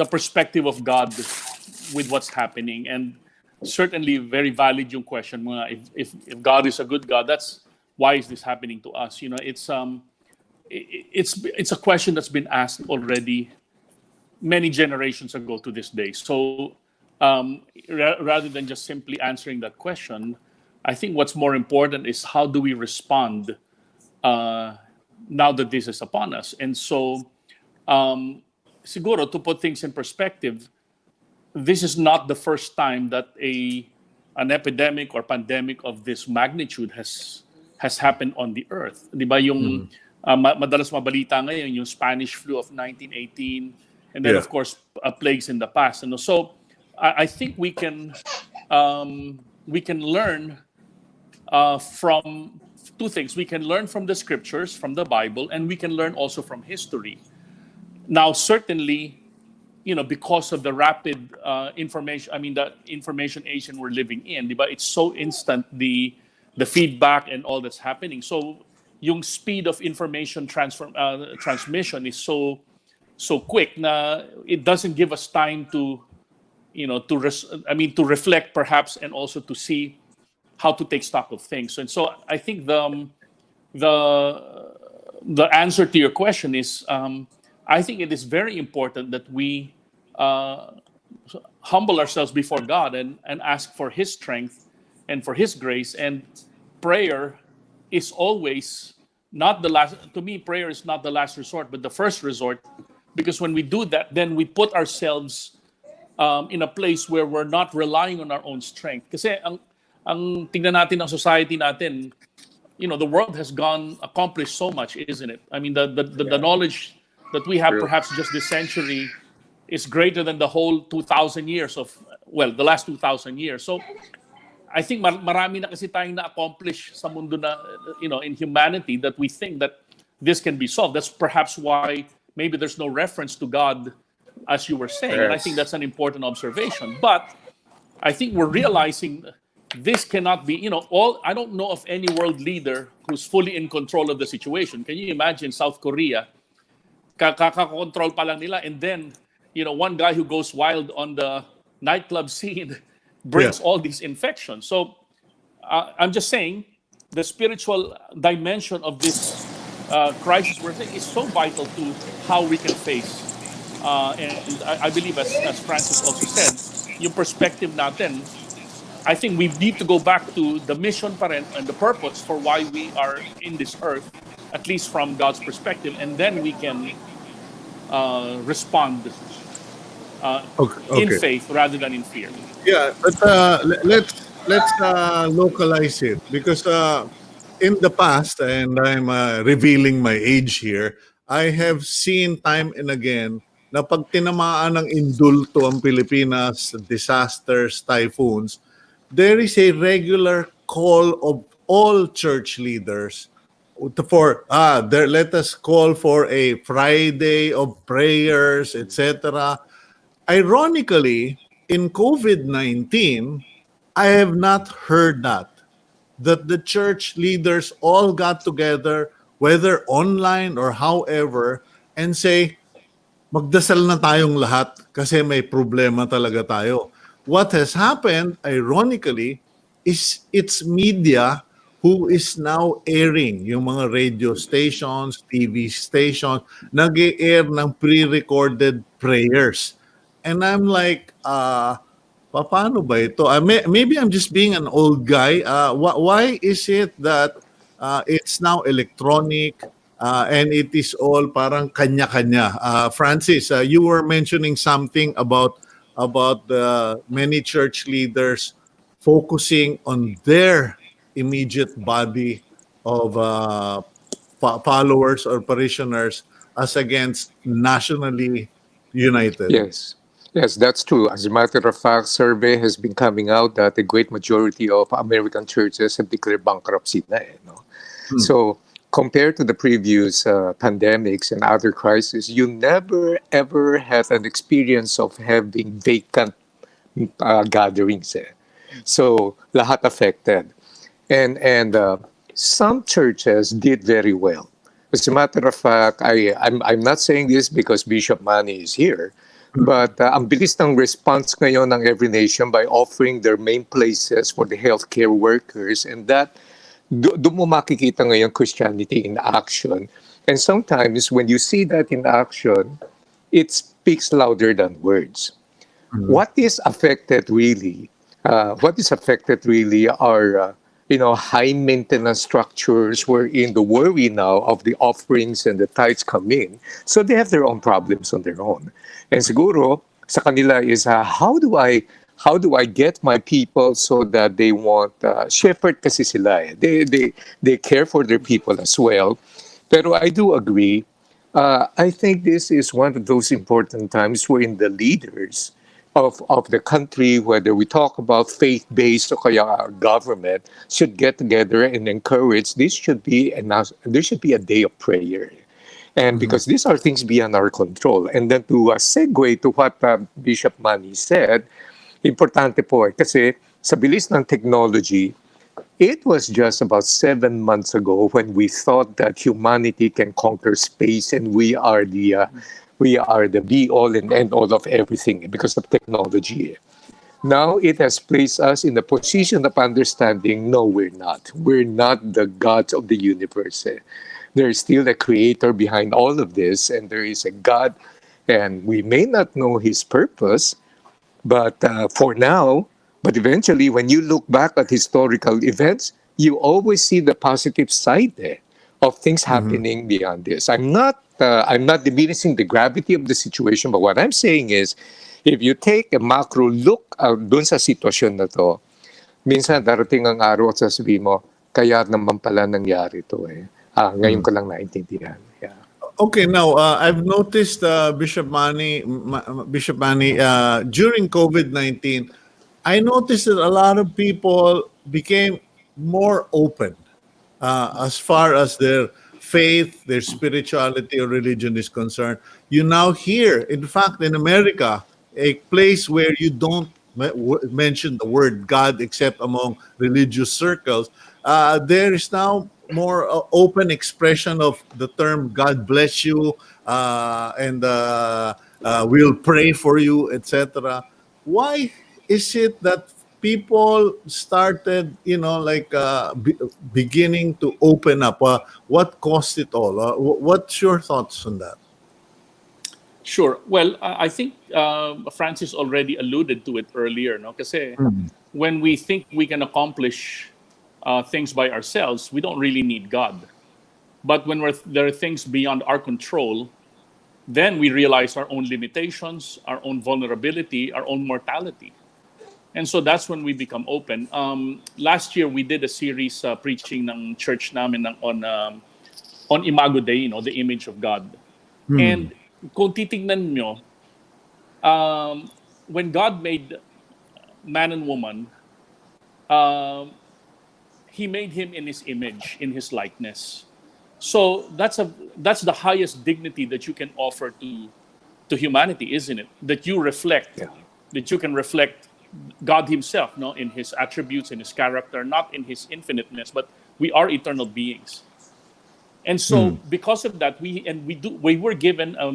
perspective of God with what's happening. And certainly very valid yung question mo, if God is a good God, that's why is this happening to us? It's a question that's been asked already many generations ago to this day. So rather than just simply answering that question, I think what's more important is how do we respond now that this is upon us. And so, siguro, to put things in perspective, this is not the first time that an epidemic or pandemic of this magnitude has happened on the earth. Di ba yung madalas mabalita ngayon yung Spanish flu of 1918, and then Yeah. of course plagues in the past. And so I think we can learn from two things. We can learn from the scriptures, from the Bible, and we can learn also from history. Now, certainly, because of the rapid the information age we're living in, diba? It's so instant, the feedback and all that's happening. So, yung speed of information transmission is so quick na it doesn't give us time to, to reflect perhaps, and also to see how to take stock of things. And so, I think the answer to your question is, I think it is very important that we humble ourselves before God and ask for His strength and for His grace. And prayer is always not the last. To me, prayer is not the last resort, but the first resort. Because when we do that, then we put ourselves in a place where we're not relying on our own strength. Kasi ang tingnan natin ng society natin, the world has accomplished so much, isn't it? I mean, the knowledge that we have perhaps just this century is greater than the whole 2,000 years the last 2,000 years. So I think marami na kasi tayong na-accomplish sa mundo na, in humanity, that we think that this can be solved. That's perhaps why maybe there's no reference to God, as you were saying. Yes. And I think that's an important observation. But I think we're realizing this cannot be, I don't know of any world leader who's fully in control of the situation. Can you imagine South Korea? Kakakontrol pa lang nila, and then one guy who goes wild on the nightclub scene brings all these infections. So I'm just saying the spiritual dimension of this crisis we're saying is so vital to how we can face. And I believe, as Francis also said, yung perspective natin, I think we need to go back to the mission pa rin and the purpose for why we are in this earth, at least from God's perspective, and then we can respond in faith rather than in fear. Yeah, but let's localize it, because in the past, and I'm revealing my age here, I have seen time and again na pag tinamaan ng indulto ang Pilipinas, disasters, typhoons, there is a regular call of all church leaders let us call for a Friday of prayers, etc. Ironically, in COVID-19, I have not heard that the church leaders all got together, whether online or however, and say, magdasal na tayong lahat kasi may problema talaga tayo. What has happened, ironically, is it's media who is now airing, yung mga radio stations, TV stations, nag-air ng pre-recorded prayers. And I'm like, paano ba ito? Maybe I'm just being an old guy. Why is it that it's now electronic and it is all parang kanya-kanya? Francis, you were mentioning something about the many church leaders focusing on their immediate body of followers or parishioners as against nationally united. Yes, that's true. As a matter of fact, survey has been coming out that a great majority of American churches have declared bankruptcy na, no? So compared to the previous pandemics and other crises, you never ever had an experience of having vacant gatherings. So lahat affected. And some churches did very well. As a matter of fact, I'm not saying this because Bishop Manny is here, but ang bilis ng response ngayon ng Every Nation by offering their main places for the healthcare workers, and that doon mo makikita ngayon Christianity in action. And sometimes when you see that in action, it speaks louder than words. What is affected really are high maintenance structures wherein the worry now of the offerings and the tithes come in. So they have their own problems on their own. And siguro sa kanila is how do I get my people so that they want shepherd kasi sila eh. They care for their people as well. Pero I do agree. I think this is one of those important times wherein the leaders of the country, whether we talk about faith-based or kaya our government, should get together and encourage. There should be a day of prayer. And because these are things beyond our control. And then to segue to what Bishop Manny said, importante po kasi sa bilis ng technology, it was just about 7 months ago when we thought that humanity can conquer space and we are the be all and end all of everything because of technology. Now it has placed us in a position of understanding, no, we're not. We're not the gods of the universe. There is still a creator behind all of this, and there is a God, and we may not know his purpose, but for now, but eventually, when you look back at historical events, you always see the positive side of things happening beyond this. I'm not diminishing the gravity of the situation, but what I'm saying is, if you take a macro look dun sa sitwasyon na to, minsan darating ang araw at sasabihin mo, kaya naman pala nangyari to eh. Ngayon ko lang naintindihan. Yeah. Okay, now I've noticed Bishop Manny, during COVID-19, I noticed that a lot of people became more open as far as their faith, their spirituality or religion is concerned. You now hear, in fact, in America, a place where you don't mention the word God except among religious circles, there is now more open expression of the term God bless you and we'll pray for you, etc. Why is it that people started, beginning to open up? What caused it all? What's your thoughts on that? Sure. Well, I think Francis already alluded to it earlier, no? Kasi when we think we can accomplish things by ourselves, we don't really need God. But when there are things beyond our control, then we realize our own limitations, our own vulnerability, our own mortality. And so that's when we become open. Last year, we did a series preaching ng church namin on Imago Dei, the image of God. And kung titignan nyo, when God made man and woman, He made him in His image, in His likeness. So that's the highest dignity that you can offer to humanity, isn't it? That you reflect, that you can reflect God Himself, in His attributes, in His character, not in His infiniteness, but we are eternal beings. And so, because of that, we were given a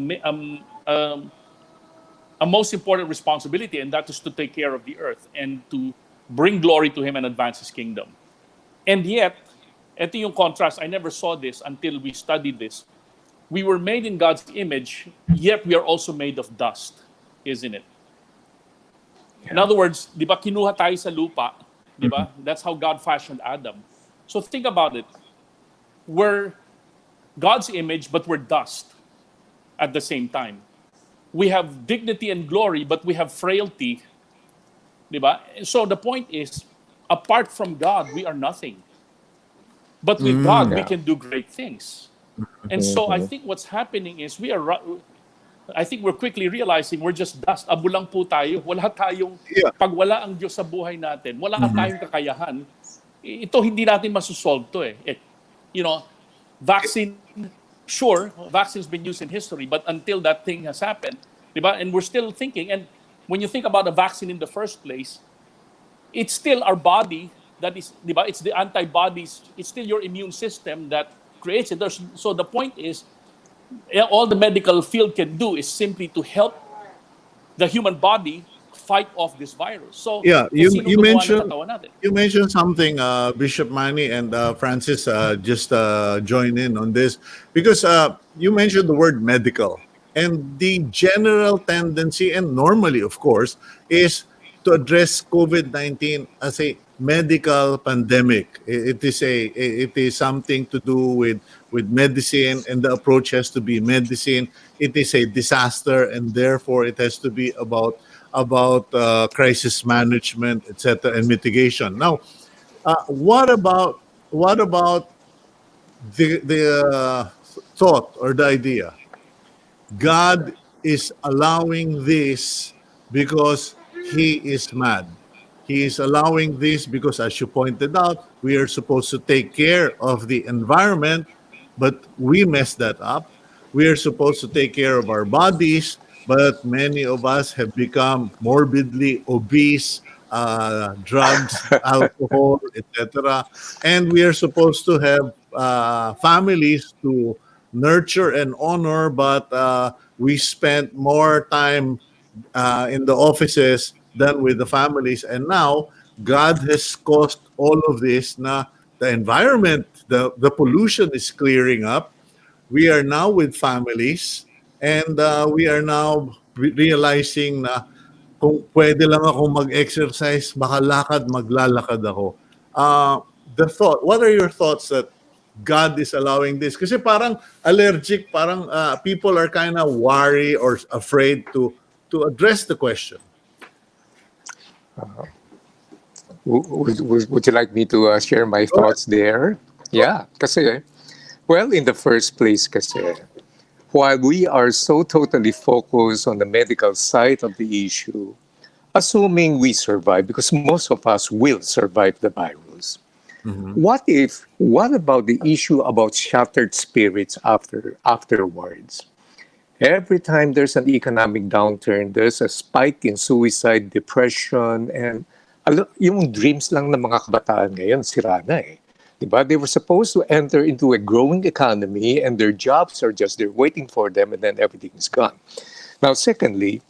most important responsibility, and that is to take care of the earth and to bring glory to Him and advance His kingdom. And yet, ito yung contrast. I never saw this until we studied this. We were made in God's image, yet we are also made of dust, isn't it? In other words, di ba kinuha tayo sa lupa, di ba? That's how God fashioned Adam. So think about it. We're God's image, but we're dust at the same time. We have dignity and glory, but we have frailty, di ba? So the point is, apart from God, we are nothing. But with God, we can do great things. And so I think what's happening is I think we're quickly realizing we're just dust. Abo lang po tayo. Wala tayong, pag wala ang Diyos sa buhay natin, wala tayong kakayahan, ito hindi natin masusolve to eh. Vaccine, sure, vaccine's been used in history, but until that thing has happened, diba? And we're still thinking, and when you think about a vaccine in the first place, it's still our body that is, diba? It's the antibodies, it's still your immune system that creates it. So the point is, all the medical field can do is simply to help the human body fight off this virus. So you mentioned something, Bishop Manny and Francis, just join in on this because you mentioned the word medical, and the general tendency, and normally, of course, is to address COVID-19 as a medical pandemic. It is something to do with medicine, and the approach has to be medicine. It is a disaster, and therefore it has to be about crisis management, etc., and mitigation. Now, what about the thought or the idea? God is allowing this because he is mad. He is allowing this because, as you pointed out, we are supposed to take care of the environment, but we mess that up. We are supposed to take care of our bodies, but many of us have become morbidly obese, drugs, alcohol, etc. And we are supposed to have families to nurture and honor, but we spent more time in the offices than with the families. And now God has caused all of this. Na the environment, the pollution is clearing up. We are now with families, and we are now realizing na kung pwede lang ako mag-exercise, makalakad, maglalakad ako. What are your thoughts that God is allowing this? Kasi parang allergic, parang people are kind of worried or afraid to address the question. Would you like me to share my thoughts there? Yeah, kasi, well, in the first place, kasi, while we are so totally focused on the medical side of the issue, assuming we survive, because most of us will survive the virus, what about the issue about shattered spirits afterwards? Every time there's an economic downturn, there's a spike in suicide, depression, and yung dreams lang ng mga kabataan ngayon, sira na eh. Diba? They were supposed to enter into a growing economy and their jobs are just there waiting for them and then everything is gone. Now, secondly,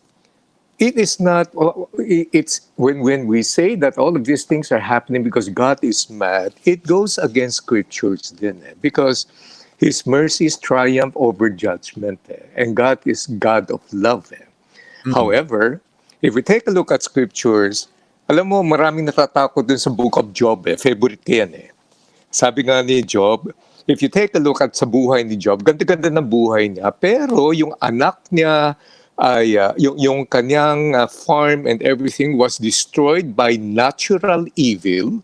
it is not, it's when we say that all of these things are happening because God is mad, it goes against scriptures din eh, because His mercies triumph over judgment eh, and God is God of love eh. However, if we take a look at scriptures, alam mo, maraming natatakot dun sa book of Job eh, favorite ko yan eh. Sabi nga ni Job, if you take a look at sa buhay ni Job, ganda-ganda ng buhay niya, pero yung anak niya, ay yung kanyang farm and everything was destroyed by natural evil.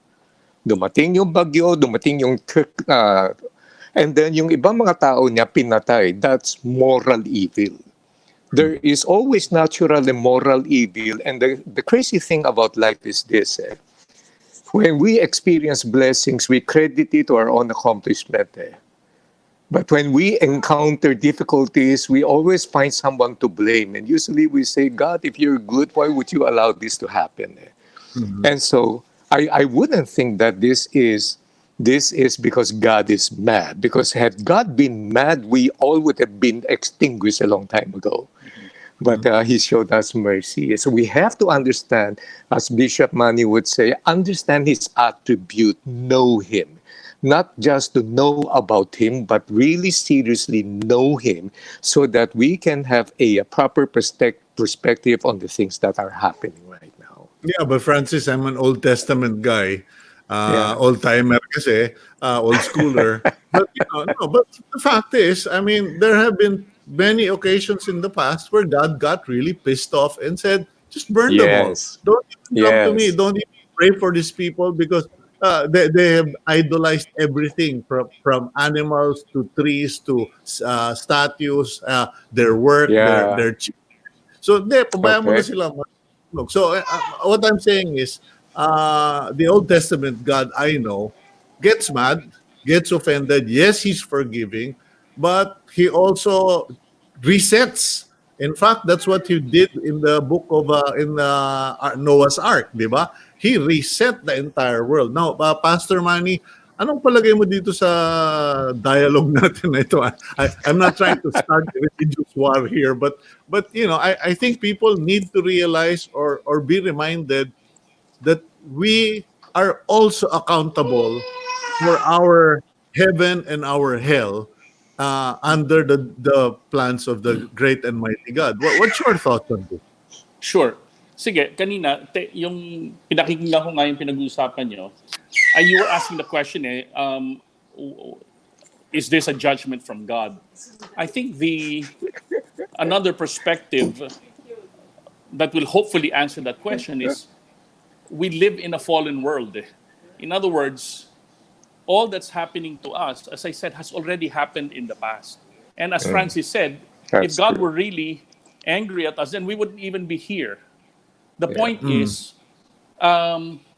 Dumating yung bagyo, dumating yung and then yung ibang mga tao niya pinatay. That's moral evil. There is always natural and moral evil. And the crazy thing about life is this. When we experience blessings, we credit it to our own accomplishment. But when we encounter difficulties, we always find someone to blame. And usually we say, God, if you're good, why would you allow this to happen? And so I wouldn't think that this is because God is mad. Because had God been mad, we all would have been extinguished a long time ago. But He showed us mercy. So we have to understand, as Bishop Manny would say, understand His attribute, know Him. Not just to know about Him, but really seriously know Him so that we can have a proper perspective on the things that are happening right now. Yeah, but Francis, I'm an Old Testament guy. Old-timer kasi, old schooler. But, but the fact is, I mean, there have been many occasions in the past where God got really pissed off and said, just burn them all. Don't even come to me. Don't even pray for these people because they have idolized everything from animals to trees to statues, their work, their so pabayaan mo na sila. So what I'm saying is the Old Testament God I know gets mad, gets offended. Yes, He's forgiving, but He also resets. In fact, that's what He did in the book of Noah's Ark, di ba? He reset the entire world. Now, Pastor Manny, anong palagay mo dito sa dialogue natin na ito? I'm not trying to start a religious war here, but I think people need to realize or be reminded that we are also accountable for our heaven and our hell under the plans of the great and mighty God. What's your thoughts on this? Sure. sige, kanina, yung pinakikinggan ko nga yung pinag-uusapan nyo, you were asking the question, is this a judgment from God? I think another perspective that will hopefully answer that question is we live in a fallen world. In other words, all that's happening to us, as I said, has already happened in the past. And as Francis said, if That's God true. were really angry at us, then we wouldn't even be here. The point is,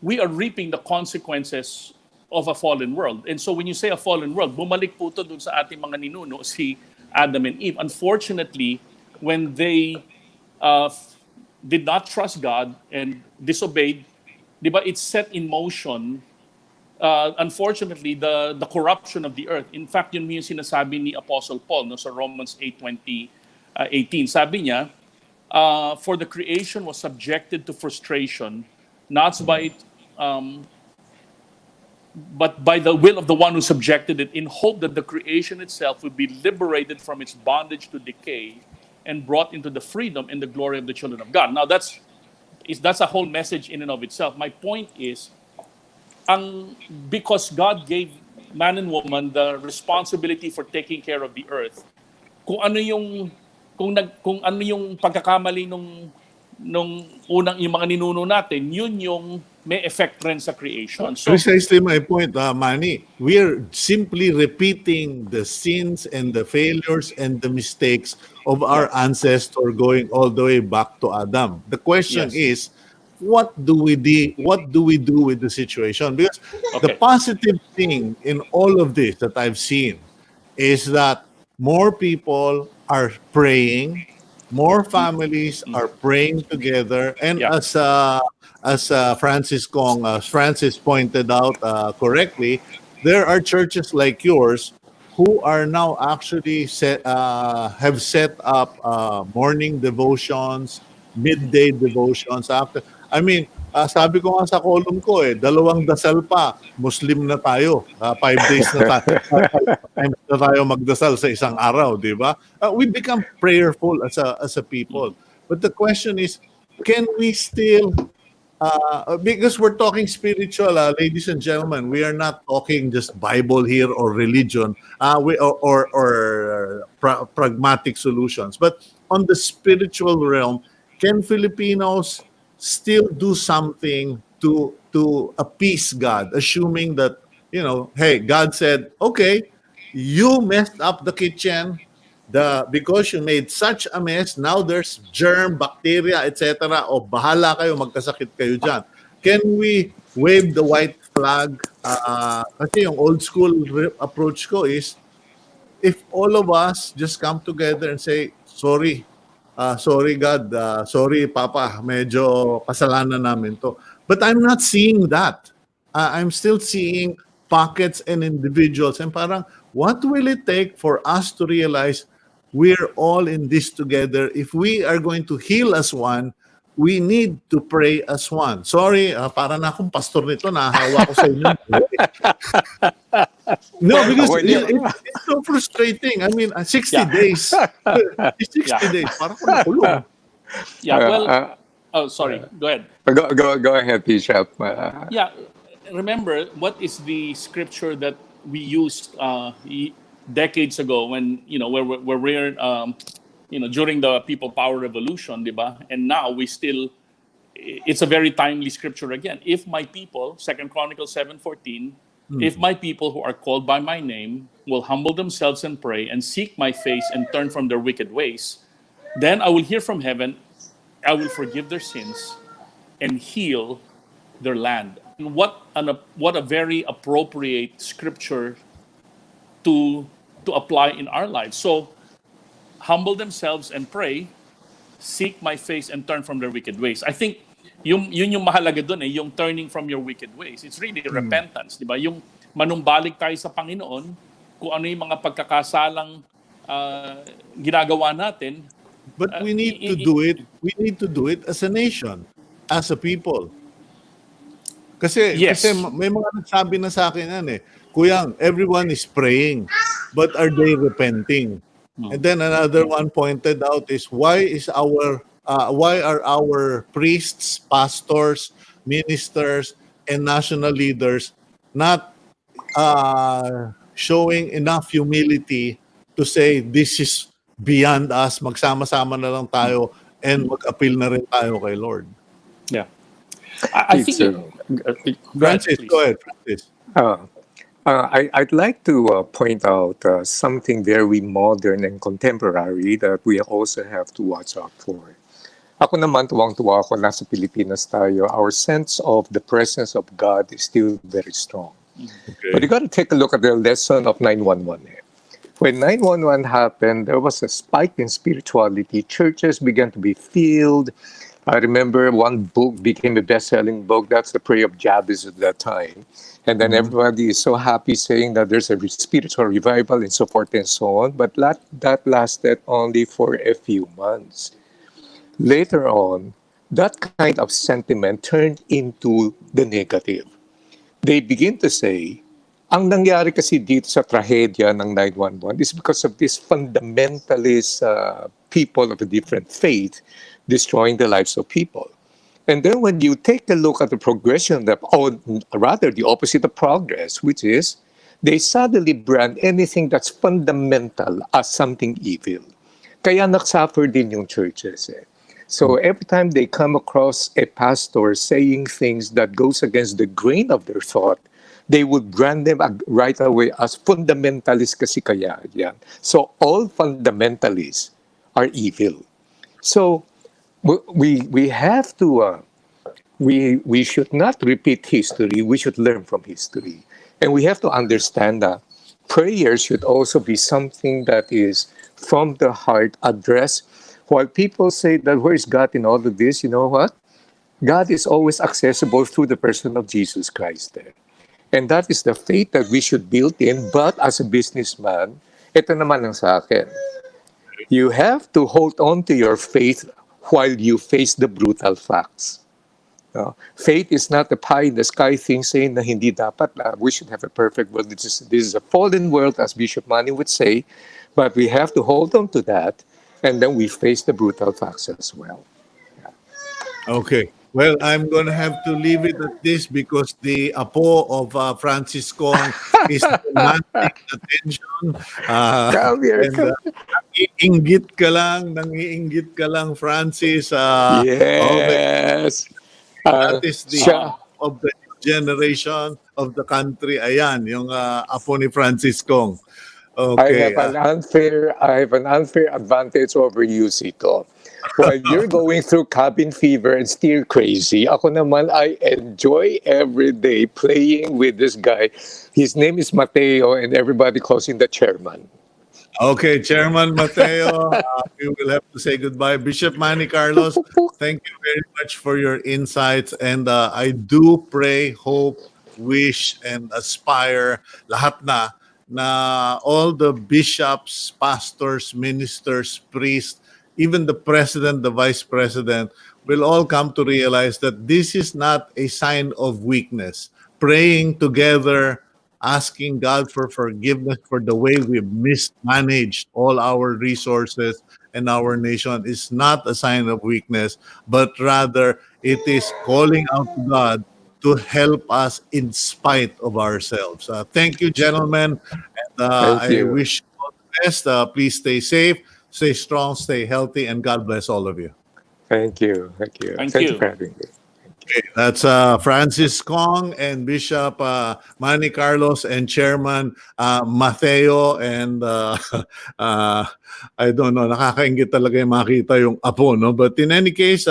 we are reaping the consequences of a fallen world. And so when you say a fallen world, bumalik po to dun sa ating mga ninuno, si Adam and Eve. Unfortunately, when they did not trust God and disobeyed, di ba, it set in motion, unfortunately, the corruption of the earth. In fact, yun yung sinasabi ni Apostle Paul no, sa Romans 8:18. Sabi niya, for the creation was subjected to frustration, not by but by the will of the one who subjected it, in hope that the creation itself would be liberated from its bondage to decay and brought into the freedom and the glory of the children of God. Now that's a whole message in and of itself. My point is, because God gave man and woman the responsibility for taking care of the earth, kung ano yung pagkakamali nung unang yung mga ninuno natin, yun yung may effect rin sa creation. So Precisely my point, Manny. We are simply repeating the sins and the failures and the mistakes of our ancestor going all the way back to Adam. The question is, what do we do with the situation? Because the positive thing in all of this that I've seen is that more people are praying, more families are praying together, and as Francis pointed out correctly, there are churches like yours who are now actually have set up morning devotions, midday devotions. I mean, sabi ko nga sa column ko 2 dasal pa, Muslim na tayo. 5 days na tayo. 5 times na tayo magdasal sa isang araw, di ba? We become prayerful as a people. But the question is, can we still because we're talking spiritual, ladies and gentlemen, we are not talking just Bible here or religion, pragmatic solutions. But on the spiritual realm, can Filipinos still do something to appease God, assuming that, hey, God said, okay, you messed up the kitchen, because you made such a mess, now there's germ, bacteria, etc. O bahala kayo, magkasakit kayo dyan. Can we wave the white flag? Kasi yung old school approach ko is, if all of us just come together and say, sorry God, sorry Papa, medyo kasalanan namin to. But I'm not seeing that. I'm still seeing pockets and individuals, and parang, what will it take for us to realize we're all in this together? If we are going to heal as one, we need to pray as one. Sorry, para na akong pastor nito, nahahawa ko sa inyo. No, because it's so frustrating. I mean, 60 days. 60 days. Parang ko nakulong. sorry. Go ahead. Go ahead, Bishop. Remember, what is the scripture that we used decades ago when, where we're during the People Power Revolution, diba? And now it's a very timely scripture again. If my people, 2 Chronicles 7:14, if my people who are called by my name will humble themselves and pray and seek my face and turn from their wicked ways, then I will hear from heaven, I will forgive their sins and heal their land. And what a very appropriate scripture to apply in our lives. So, humble themselves and pray, seek my face and turn from their wicked ways. I think yun yung mahalaga doon yung turning from your wicked ways. It's really repentance, di ba? Yung manumbalik tayo sa Panginoon, kung ano yung mga pagkakasalang ginagawa natin. But we need to do it. We need to do it as a nation, as a people. Kasi may mga nagsabi na sa akin yan Kuyang, everyone is praying, but are they repenting? And then another one pointed out is, why is our why are our priests, pastors, ministers, and national leaders not showing enough humility to say this is beyond us, magsama-sama na lang tayo and mag-appeal na rin tayo kay Lord. Yeah. I think It's, go ahead, Francis, please. go ahead, Francis. I'd like to point out something very modern and contemporary that we also have to watch out for. Ako naman, tuwang-tuwa ako, nasa Pilipinas tayo. Our sense of the presence of God is still very strong. Okay. But you got to take a look at the lesson of 911. When 911 happened, there was a spike in spirituality. Churches began to be filled. I remember one book became a best-selling book. That's the Prayer of Jabez at that time. And then everybody is so happy saying that there's a spiritual revival and so forth and so on. But that lasted only for a few months. Later on, that kind of sentiment turned into the negative. They begin to say, ang nangyari kasi dito sa trahedya ng 911 is because of these fundamentalist people of a different faith destroying the lives of people. And then when you take a look at the progression, or rather the opposite of progress, which is they suddenly brand anything that's fundamental as something evil. Kaya nagsuffer din yung churches. So every time they come across a pastor saying things that goes against the grain of their thought, they would brand them right away as fundamentalists kasi kaya yan. So all fundamentalists are evil. So we have to, we should not repeat history, we should learn from history. And we have to understand that prayer should also be something that is from the heart addressed. While people say that where is God in all of this, you know what? God is always accessible through the person of Jesus Christ there. And that is the faith that we should build in. But as a businessman, ito naman ang sa akin. You have to hold on to your faith while you face the brutal facts. Faith is not a pie in the sky thing saying na hindi dapat we should have a perfect world. This is a fallen world, as Bishop Manny would say. But we have to hold on to that. And then we face the brutal facts as well. Okay. Well, I'm going to have to leave it at this because the apo of Francis Kong is demanding attention. Come here, And come. nangiinggit ka lang, Francis. Yes. That is the Siya, of the generation of the country. Ayan, yung apo ni Francis Kong. Okay. I have an unfair advantage over you, Sito. While you're going through cabin fever and still crazy, ako naman, I enjoy every day playing with this guy. His name is Mateo, and everybody calls him the chairman. Okay, Chairman Mateo, we will have to say goodbye. Bishop Manny Carlos, thank you very much for your insights. And I do pray, hope, wish, and aspire lahat na all the bishops, pastors, ministers, priests, even the president, the vice president, will all come to realize that this is not a sign of weakness. Praying together, asking God for forgiveness for the way we've mismanaged all our resources and our nation is not a sign of weakness, but rather it is calling out to God to help us in spite of ourselves. Thank you, gentlemen. And Thank I you. wish you all the best. Please stay safe, stay strong, stay healthy, and God bless all of you. Thank you. Thank you. Thank Thank you. you for having me. Okay, that's Francis Kong and Bishop Manny Carlos and Chairman Mateo and I don't know, nakakaingit talaga yung makita yung apo, no? But in any case,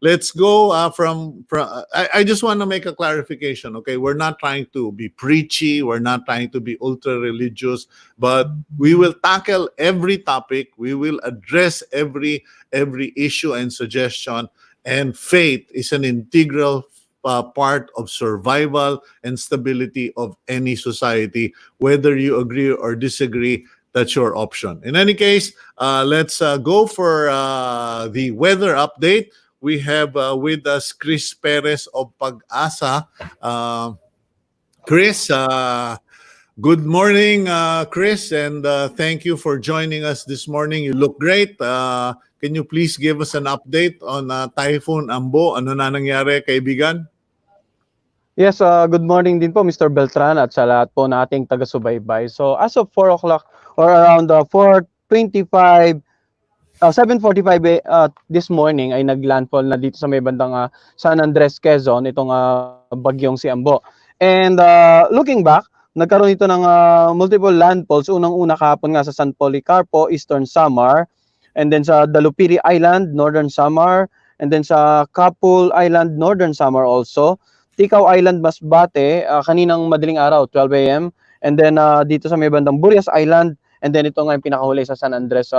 let's go from I just want to make a clarification, okay? We're not trying to be preachy, we're not trying to be ultra religious, but we will tackle every topic, we will address every issue and suggestion. And faith is an integral part of survival and stability of any society. Whether you agree or disagree, that's your option. In any case, let's go for the weather update. We have with us Chris Perez of PAGASA. Chris, good morning, Chris, and thank you for joining us this morning. You look great. Can you please give us an update on Typhoon Ambo? Ano na nangyari, kaibigan? Yes, good morning din po Mr. Beltran at sa lahat po nating taga-subaybay. So as of 4 o'clock or around 4:25, 7:45 this morning ay naglandfall na dito sa may bandang San Andres, Quezon, itong bagyong si Ambo. And looking back, nagkaroon ito ng multiple landfalls. Unang-una kahapon nga sa San Policarpo, Eastern Samar, and then sa Dalupiri Island, Northern Samar, and then sa Kapul Island, Northern Samar also. Tikaw Island, Masbate, kaninang madaling araw, 12 a.m. And then dito sa may bandang Burias Island, and then ito nga yung pinakahuli sa San Andres,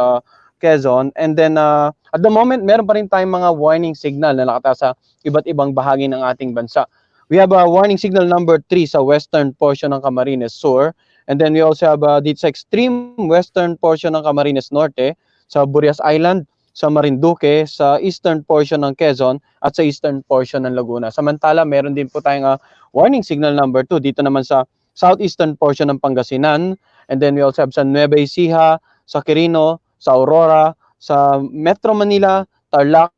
Quezon. And then at the moment, meron pa rin tayong mga warning signal na nakataas sa iba't ibang bahagi ng ating bansa. We have a warning signal number 3 sa western portion ng Camarines Sur. And then we also have dito sa extreme western portion ng Camarines Norte, sa Burias Island, sa Marinduque, sa eastern portion ng Quezon, at sa eastern portion ng Laguna. Samantala, meron din po tayong warning signal number 2 dito naman sa southeastern portion ng Pangasinan. And then we also have sa Nueva Ecija, sa Quirino, sa Aurora, sa Metro Manila, Tarlac,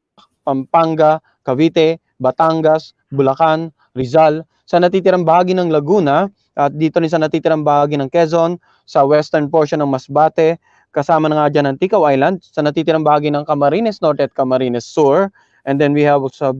Pampanga, Cavite, Batangas, Bulacan, Rizal, sa natitirang bahagi ng Laguna, at dito rin sa natitirang bahagi ng Quezon, sa western portion ng Masbate, kasama na nga dyan ng Tikaw Island, sa natitirang bahagi ng Camarines Norte at Camarines Sur, and then we have sa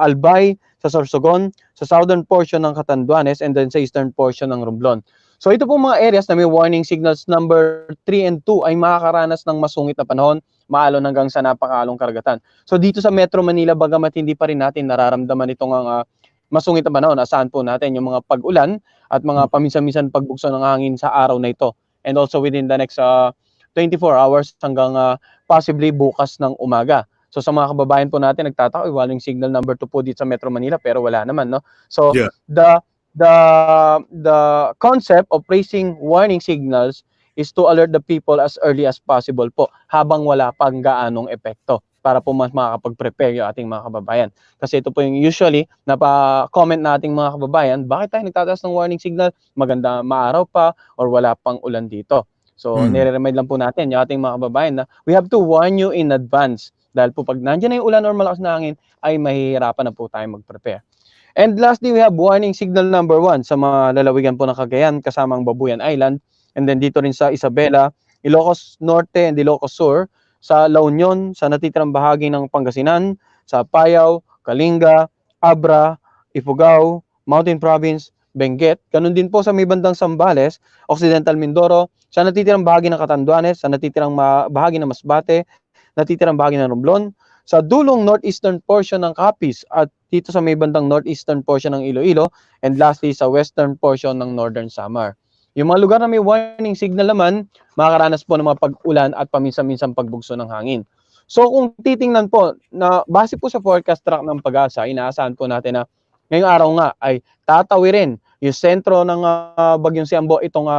Albay, sa Sorsogon, sa southern portion ng Catanduanes, and then sa eastern portion ng Romblon. So ito pong mga areas na may warning signals number 3 and 2 ay makakaranas ng masungit na panahon, maalon hanggang sa napakalong karagatan. So dito sa Metro Manila, bagamat hindi pa rin natin nararamdaman itong masungit na panahon, asahan po natin yung mga pag-ulan at mga paminsan-minsan pagbugso ng hangin sa araw na ito. And also within the next 24 hours hanggang possibly bukas ng umaga. So sa mga kababayan po natin nagtataka, warning signal number 2 po dito sa Metro Manila pero wala naman, no? So Yeah. the concept of raising warning signals is to alert the people as early as possible po habang wala pang gaanong epekto para po mas makakapag-prepare yung ating mga kababayan. Kasi ito po yung usually napa-comment nating mga kababayan, bakit tayo nagtataas ng warning signal? Maganda maaraw pa or wala pang ulan dito. So, nire-remind lang po natin yung ating mga kababayan na we have to warn you in advance. Dahil po pag nandiyan na yung ulan or malakas na hangin, ay mahihirapan na po tayo mag-prepare. And lastly, we have warning signal number 1 sa mga lalawigan po ng Cagayan, kasamang Babuyan Island. And then dito rin sa Isabela, Ilocos Norte and Ilocos Sur, sa La Union, sa natitirang bahagi ng Pangasinan, sa Payao, Kalinga, Abra, Ifugao, Mountain Province, Benguet, ganun din po sa may bandang Zambales, Occidental Mindoro, sa natitirang bahagi ng Catanduanes, sa natitirang bahagi ng Masbate, natitirang bahagi ng Romblon, sa dulong northeastern portion ng Capiz at dito sa may bandang northeastern portion ng Iloilo, and lastly sa western portion ng Northern Samar. Yung mga lugar na may warning signal naman, makakaranas po ng mga pag-ulan at paminsan-minsang pagbugso ng hangin. So kung titingnan po, na base po sa forecast track ng PAGASA, inaasahan po natin na ngayong araw nga ay tatawirin yung sentro ng bagyong si Ambo, itong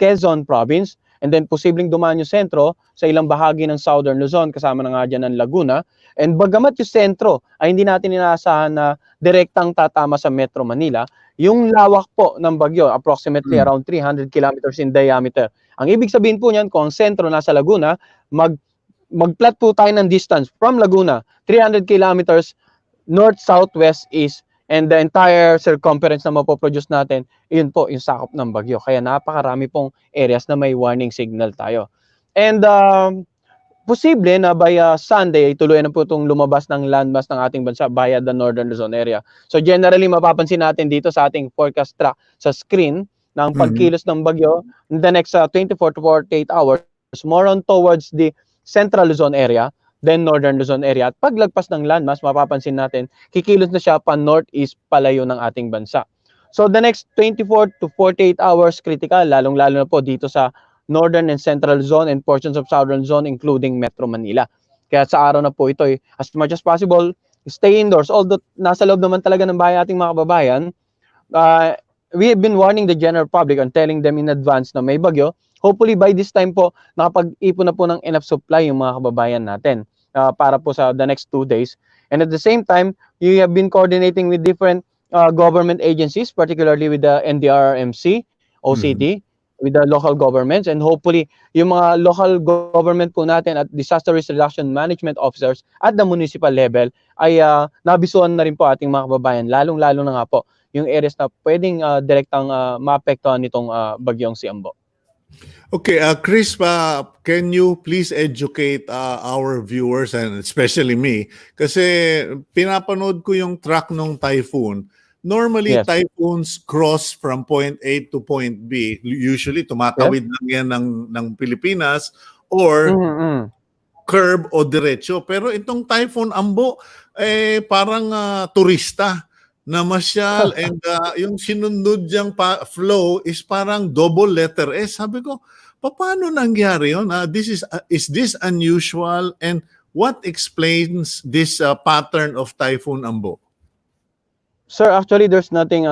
Quezon Province, and then posibleng dumaan yung sentro sa ilang bahagi ng Southern Luzon, kasama na nga dyan ng Laguna. And bagamat yung sentro ay hindi natin inaasahan na direktang tatama sa Metro Manila, yung lawak po ng bagyo, approximately around 300 kilometers in diameter. Ang ibig sabihin po niyan, kung ang sentro nasa Laguna, mag-plot po tayo ng distance from Laguna, 300 kilometers north, south, west, east, and the entire circumference na mapoproduce natin, yun po yung sakop ng bagyo. Kaya napakarami pong areas na may warning signal tayo. And posible na by Sunday, tuluyan na po itong lumabas ng landmass ng ating bansa via the Northern Luzon area. So generally, mapapansin natin dito sa ating forecast track sa screen ng pagkilos ng bagyo in the next 24 to 48 hours, more on towards the Central Luzon area, then Northern Luzon area. At paglagpas ng landmass, mapapansin natin, kikilos na siya pa northeast palayo ng ating bansa. So the next 24 to 48 hours critical, lalong-lalo na po dito sa Northern and Central Zone and portions of Southern Zone including Metro Manila. Kaya sa araw na po ito, as much as possible, stay indoors. Although nasa loob naman talaga ng bahay ating mga kababayan, we have been warning the general public and telling them in advance na may bagyo. Hopefully by this time po, nakapag-ipon na po ng enough supply yung mga kababayan natin para po sa the next 2 days. And at the same time, you have been coordinating with different government agencies, particularly with the NDRRMC, OCD, with the local governments, and hopefully yung mga local government po natin at disaster risk reduction management officers at the municipal level ay nabisuan na rin po ating mga kababayan, lalong-lalo na nga po yung areas na pwedeng direktang maapektuhan nitong bagyong si Ambo. Okay, Chris, can you please educate our viewers and especially me? Kasi pinapanood ko yung track ng typhoon. Normally, Yes. typhoons cross from point A to point B. Usually, tumatawid lang yan ng Pilipinas or curve o diretso. Pero itong typhoon Ambo, parang turista na masyal and yung sinunod diyang flow is parang double letter S. Sabi ko, paano nangyari yun? Is this unusual? And what explains this pattern of typhoon Ambo? Sir, actually, there's nothing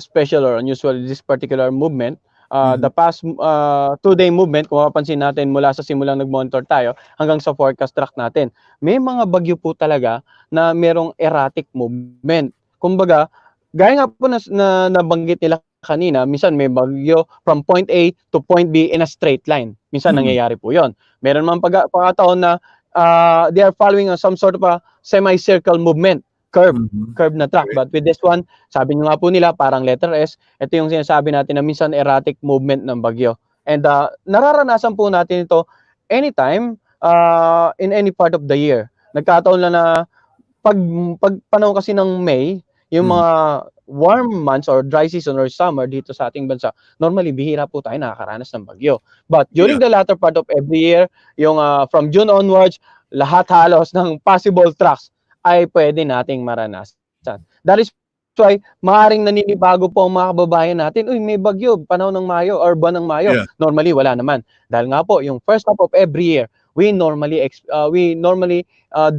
special or unusual in this particular movement. The past 2-day movement, kung mapapansin natin mula sa simulang nag-monitor tayo hanggang sa forecast track natin, may mga bagyo po talaga na merong erratic movement. Kumbaga, gaya nga po na nabanggit nila kanina, minsan may bagyo from point A to point B in a straight line. Minsan nangyayari po yon. Meron man pagkataon na they are following some sort of a semicircle movement, curve na track. But with this one, sabi nyo nga po nila, parang letter S, ito yung sinasabi natin na minsan erratic movement ng bagyo. And nararanasan po natin ito anytime in any part of the year. Nagkataon lang na pag panahon kasi ng May, yung mga warm months or dry season or summer dito sa ating bansa, normally bihira po tayo nakakaranas ng bagyo. But during the latter part of every year, yung from June onwards, lahat halos ng possible tracks ay pwede nating maranasan. That is why maaaring naninibago po ang mga kababayan natin, uy, may bagyo, panahon ng Mayo or buwan ng Mayo. Yeah. Normally, wala naman. Dahil nga po, yung first half of every year, we normally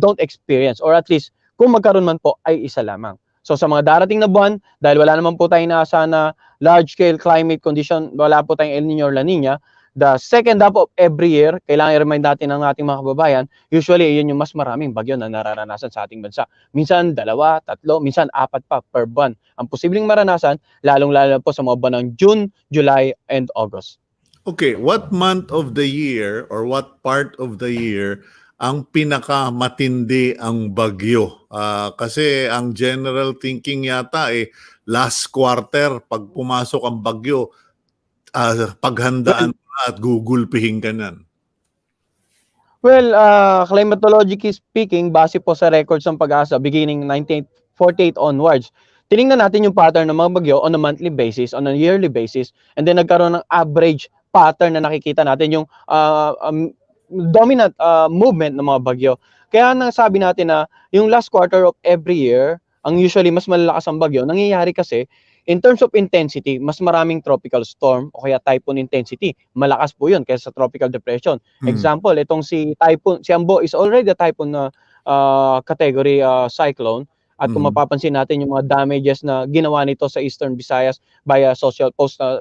don't experience, or at least, kung magkaroon man po, ay isa lamang. So sa mga darating na buwan, dahil wala naman po tayong naasahan na large-scale climate condition, wala po tayong El Niño or La Niña, the second half of every year, kailangan i-remind natin ng ating mga kababayan, usually yun yung mas maraming bagyo na nararanasan sa ating bansa. Minsan 2, 3, minsan 4 pa per buwan. Ang posibleng maranasan, lalong-lalo po sa mga buwan ng June, July, and August. Okay, what month of the year or what part of the year ang pinakamatindi ang bagyo? Kasi ang general thinking yata last quarter, pag pumasok ang bagyo, paghandaan at gugulpihin ka nan. Well, climatologically speaking, base po sa records ng PAGASA beginning 1948 onwards, tiningnan natin yung pattern ng mga bagyo on a monthly basis, on a yearly basis, and then nagkaroon ng average pattern na nakikita natin yung dominant movement ng mga bagyo. Kaya nasabi natin na yung last quarter of every year, ang usually mas malalakas ang bagyo, nangyayari kasi in terms of intensity, mas maraming tropical storm o kaya typhoon intensity. Malakas po yun kaysa sa tropical depression. Example, itong si Ambo is already a typhoon na category cyclone. At kung mapapansin natin yung mga damages na ginawa nito sa Eastern Visayas via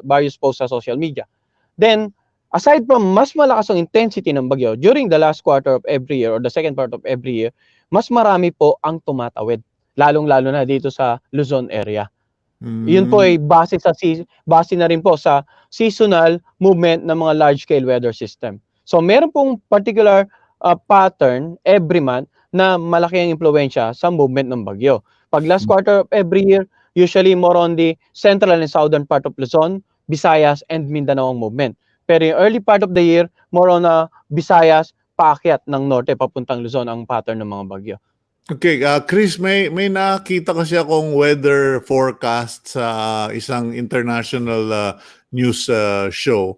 various posts sa social media. Then, aside from mas malakas ang intensity ng bagyo, during the last quarter of every year or the second part of every year, mas marami po ang tumatawid. Lalong-lalo na dito sa Luzon area. Yun po ay base na rin po sa seasonal movement ng mga large-scale weather system. So meron pong particular pattern every month na malaki ang impluwensya sa movement ng bagyo. Pag last quarter of every year, usually more on the central and southern part of Luzon, Visayas, and Mindanao ang movement. Pero yung early part of the year, more on Visayas, paakyat ng norte papuntang Luzon ang pattern ng mga bagyo. Okay, Chris, may nakita kasi akong weather forecast sa isang international news show.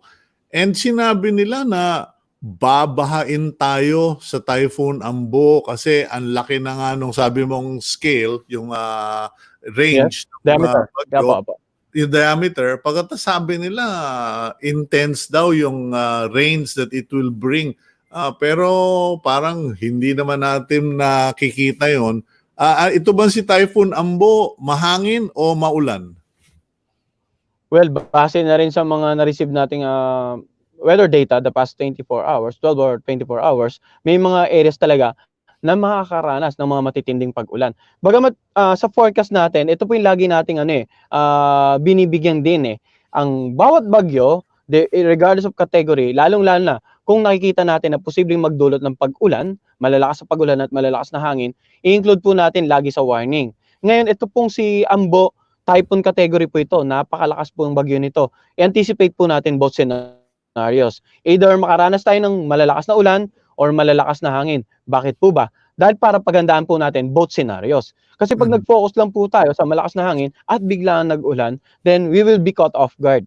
And sinabi nila na babahain tayo sa Typhoon Ambo kasi ang laki na nga nung sabi mong scale, yung range ng Diameter. bagyo, yung diameter. Pagkatapos sabi nila, intense daw yung rains that it will bring. Pero parang hindi naman natin nakikita yon. Ito ba si Typhoon Ambo, mahangin o maulan? Well, base na rin sa mga na-receive nating weather data the past 24 hours, 12 or 24 hours, may mga areas talaga na makakaranas ng mga matitinding pag-ulan. Bagamat sa forecast natin, ito po yung lagi nating binibigyan din. Ang bawat bagyo, regardless of category, lalong-lalo na kung nakikita natin na posibleng magdulot ng pag-ulan, malalakas na pag-ulan at malalakas na hangin, i-include po natin lagi sa warning. Ngayon, ito pong si Ambo, typhoon category po ito. Napakalakas po ang bagyo nito. I-anticipate po natin both scenarios. Either makaranas tayo ng malalakas na ulan or malalakas na hangin. Bakit po ba? Dahil para pagandaan po natin both scenarios. Kasi pag nag-focus lang po tayo sa malakas na hangin at biglang nag-ulan, then we will be caught off guard.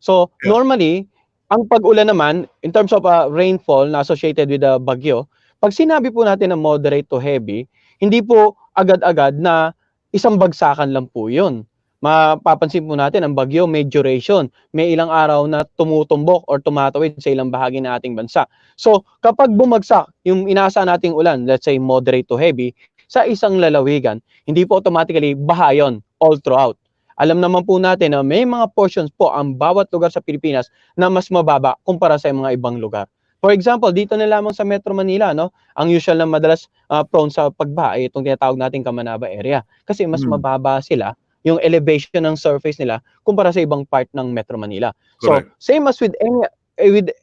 So, normally, ang pag-ulan naman, in terms of rainfall na associated with the bagyo, pag sinabi po natin na moderate to heavy, hindi po agad-agad na isang bagsakan lang po yun. Mapapansin po natin, ang bagyo may duration. May ilang araw na tumutumbok or tumatawid sa ilang bahagi ng ating bansa. So, kapag bumagsak yung inaasahan nating ulan, let's say moderate to heavy, sa isang lalawigan, hindi po automatically baha yun all throughout. Alam naman po natin na may mga portions po ang bawat lugar sa Pilipinas na mas mababa kumpara sa mga ibang lugar. For example, dito na lamang sa Metro Manila, no, ang usual na madalas prone sa pagbaha ay itong tinatawag nating Kamanaba area. Kasi mas mababa sila, yung elevation ng surface nila kumpara sa ibang part ng Metro Manila. Correct. So, same as with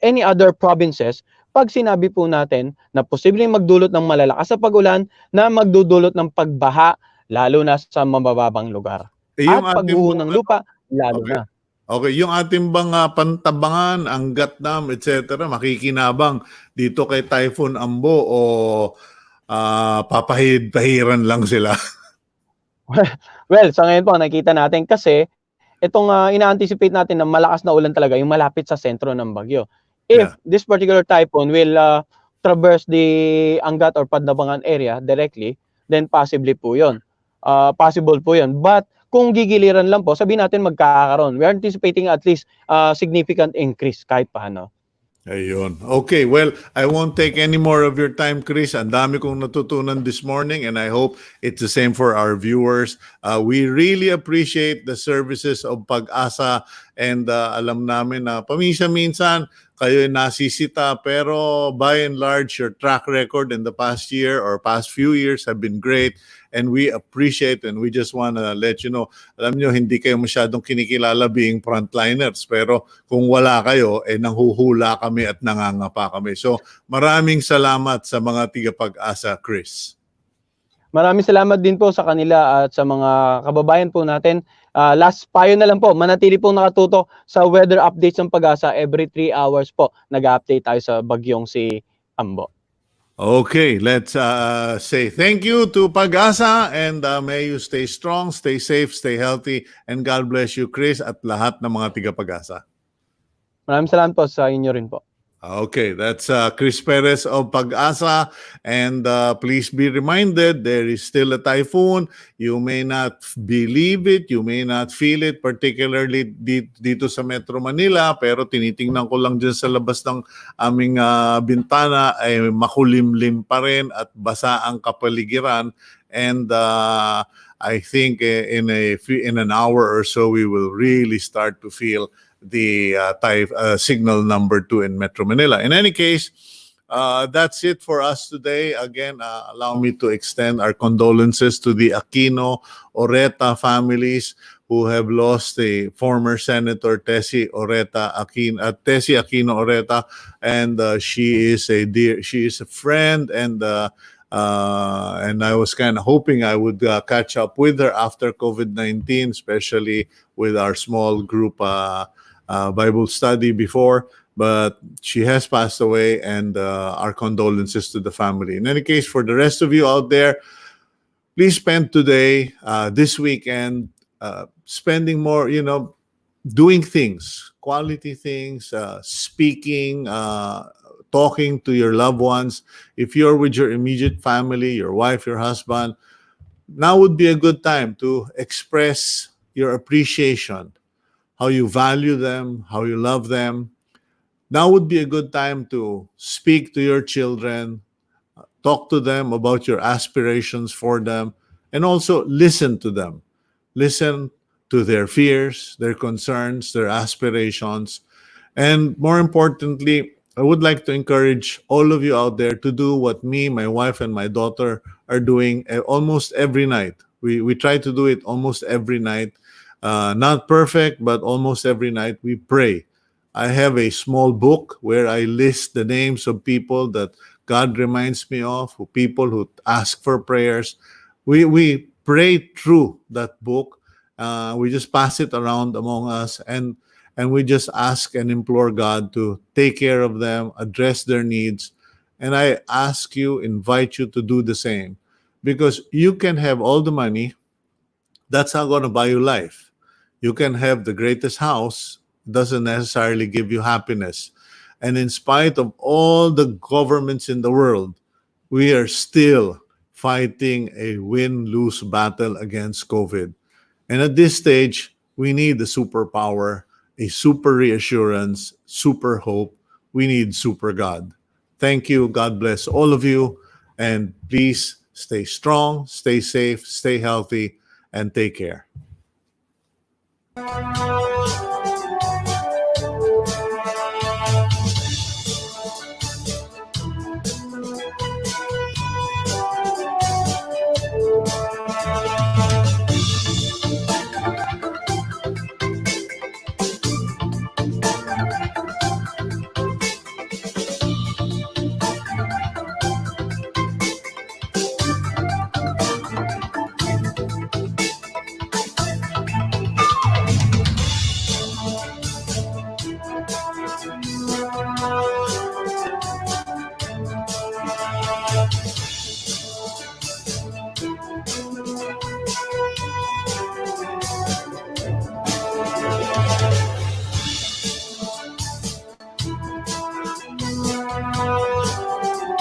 any other provinces, pag sinabi po natin na posibleng magdulot ng malalakas sa pag-ulan na magdudulot ng pagbaha, lalo na sa mabababang lugar. At pagguho ng lupa, lalo na. Okay, yung ating bang Pantabangan, Angat Dam, etc., makikinabang dito kay Typhoon Ambo o papahid-pahiran lang sila? Well, sa ngayon po, nakikita natin kasi itong ina-anticipate natin na malakas na ulan talaga yung malapit sa sentro ng bagyo. If this particular typhoon will traverse the Angat or Pantabangan area directly, then possibly po yun. Possible po yun. But kung gigiliran lang po, sabihin natin magkakaroon. We are anticipating at least significant increase kahit paano. Ayun. Okay, well, I won't take any more of your time, Chris. Ang dami kong natutunan this morning and I hope it's the same for our viewers. We really appreciate the services of PAGASA and alam namin na paminsan-minsan kayo nasisita pero by and large your track record in the past year or past few years have been great and we appreciate and we just want to let you know, alam nyo hindi kayo masyadong kinikilala being frontliners pero kung wala kayo nanghuhula kami at nangangapa kami. So maraming salamat sa mga tiga-PAGASA, Chris. Maraming salamat din po sa kanila at sa mga kababayan po natin. Last payo na lang po, manatili pong nakatuto sa weather updates ng PAGASA. Every 3 hours po, nag-update tayo sa bagyong si Ambo. Okay, let's say thank you to PAGASA and may you stay strong, stay safe, stay healthy, and God bless you, Chris, at lahat ng mga tiga-PAGASA. Maraming salamat po sa inyo rin po. Okay, that's Chris Perez of PAGASA. And please be reminded, there is still a typhoon. You may not believe it, you may not feel it, particularly dito sa Metro Manila. Pero tinitingnan ko lang dyan sa labas ng aming bintana, ay makulimlim pa rin at basa ang kapaligiran. And I think in an hour or so, we will really start to feel the signal number 2 in Metro Manila. In any case, that's it for us today. Again, allow me to extend our condolences to the Aquino Oreta families who have lost the former Senator Tessie Aquino Oreta, and she is a friend, and I was kind of hoping I would catch up with her after COVID-19, especially with our small group Bible study before, but she has passed away, and our condolences to the family. In any case, for the rest of you out there, please spend today, this weekend, spending more, doing things, quality things, speaking, talking to your loved ones. If you're with your immediate family, your wife, your husband, now would be a good time to express your appreciation, how you value them, how you love them. Now would be a good time to speak to your children, talk to them about your aspirations for them, and also listen to them. Listen to their fears, their concerns, their aspirations. And more importantly, I would like to encourage all of you out there to do what me, my wife, and my daughter are doing almost every night. We try to do it almost every night. Not perfect, but almost every night we pray. I have a small book where I list the names of people that God reminds me of, people who ask for prayers. We pray through that book. We just pass it around among us, and we just ask and implore God to take care of them, address their needs. And I ask you, invite you to do the same, because you can have all the money. That's not going to buy you life. You can have the greatest house, doesn't necessarily give you happiness. And in spite of all the governments in the world, we are still fighting a win-lose battle against COVID. And at this stage, we need a superpower, a super reassurance, super hope. We need super God. Thank you. God bless all of you. And please stay strong, stay safe, stay healthy, and take care.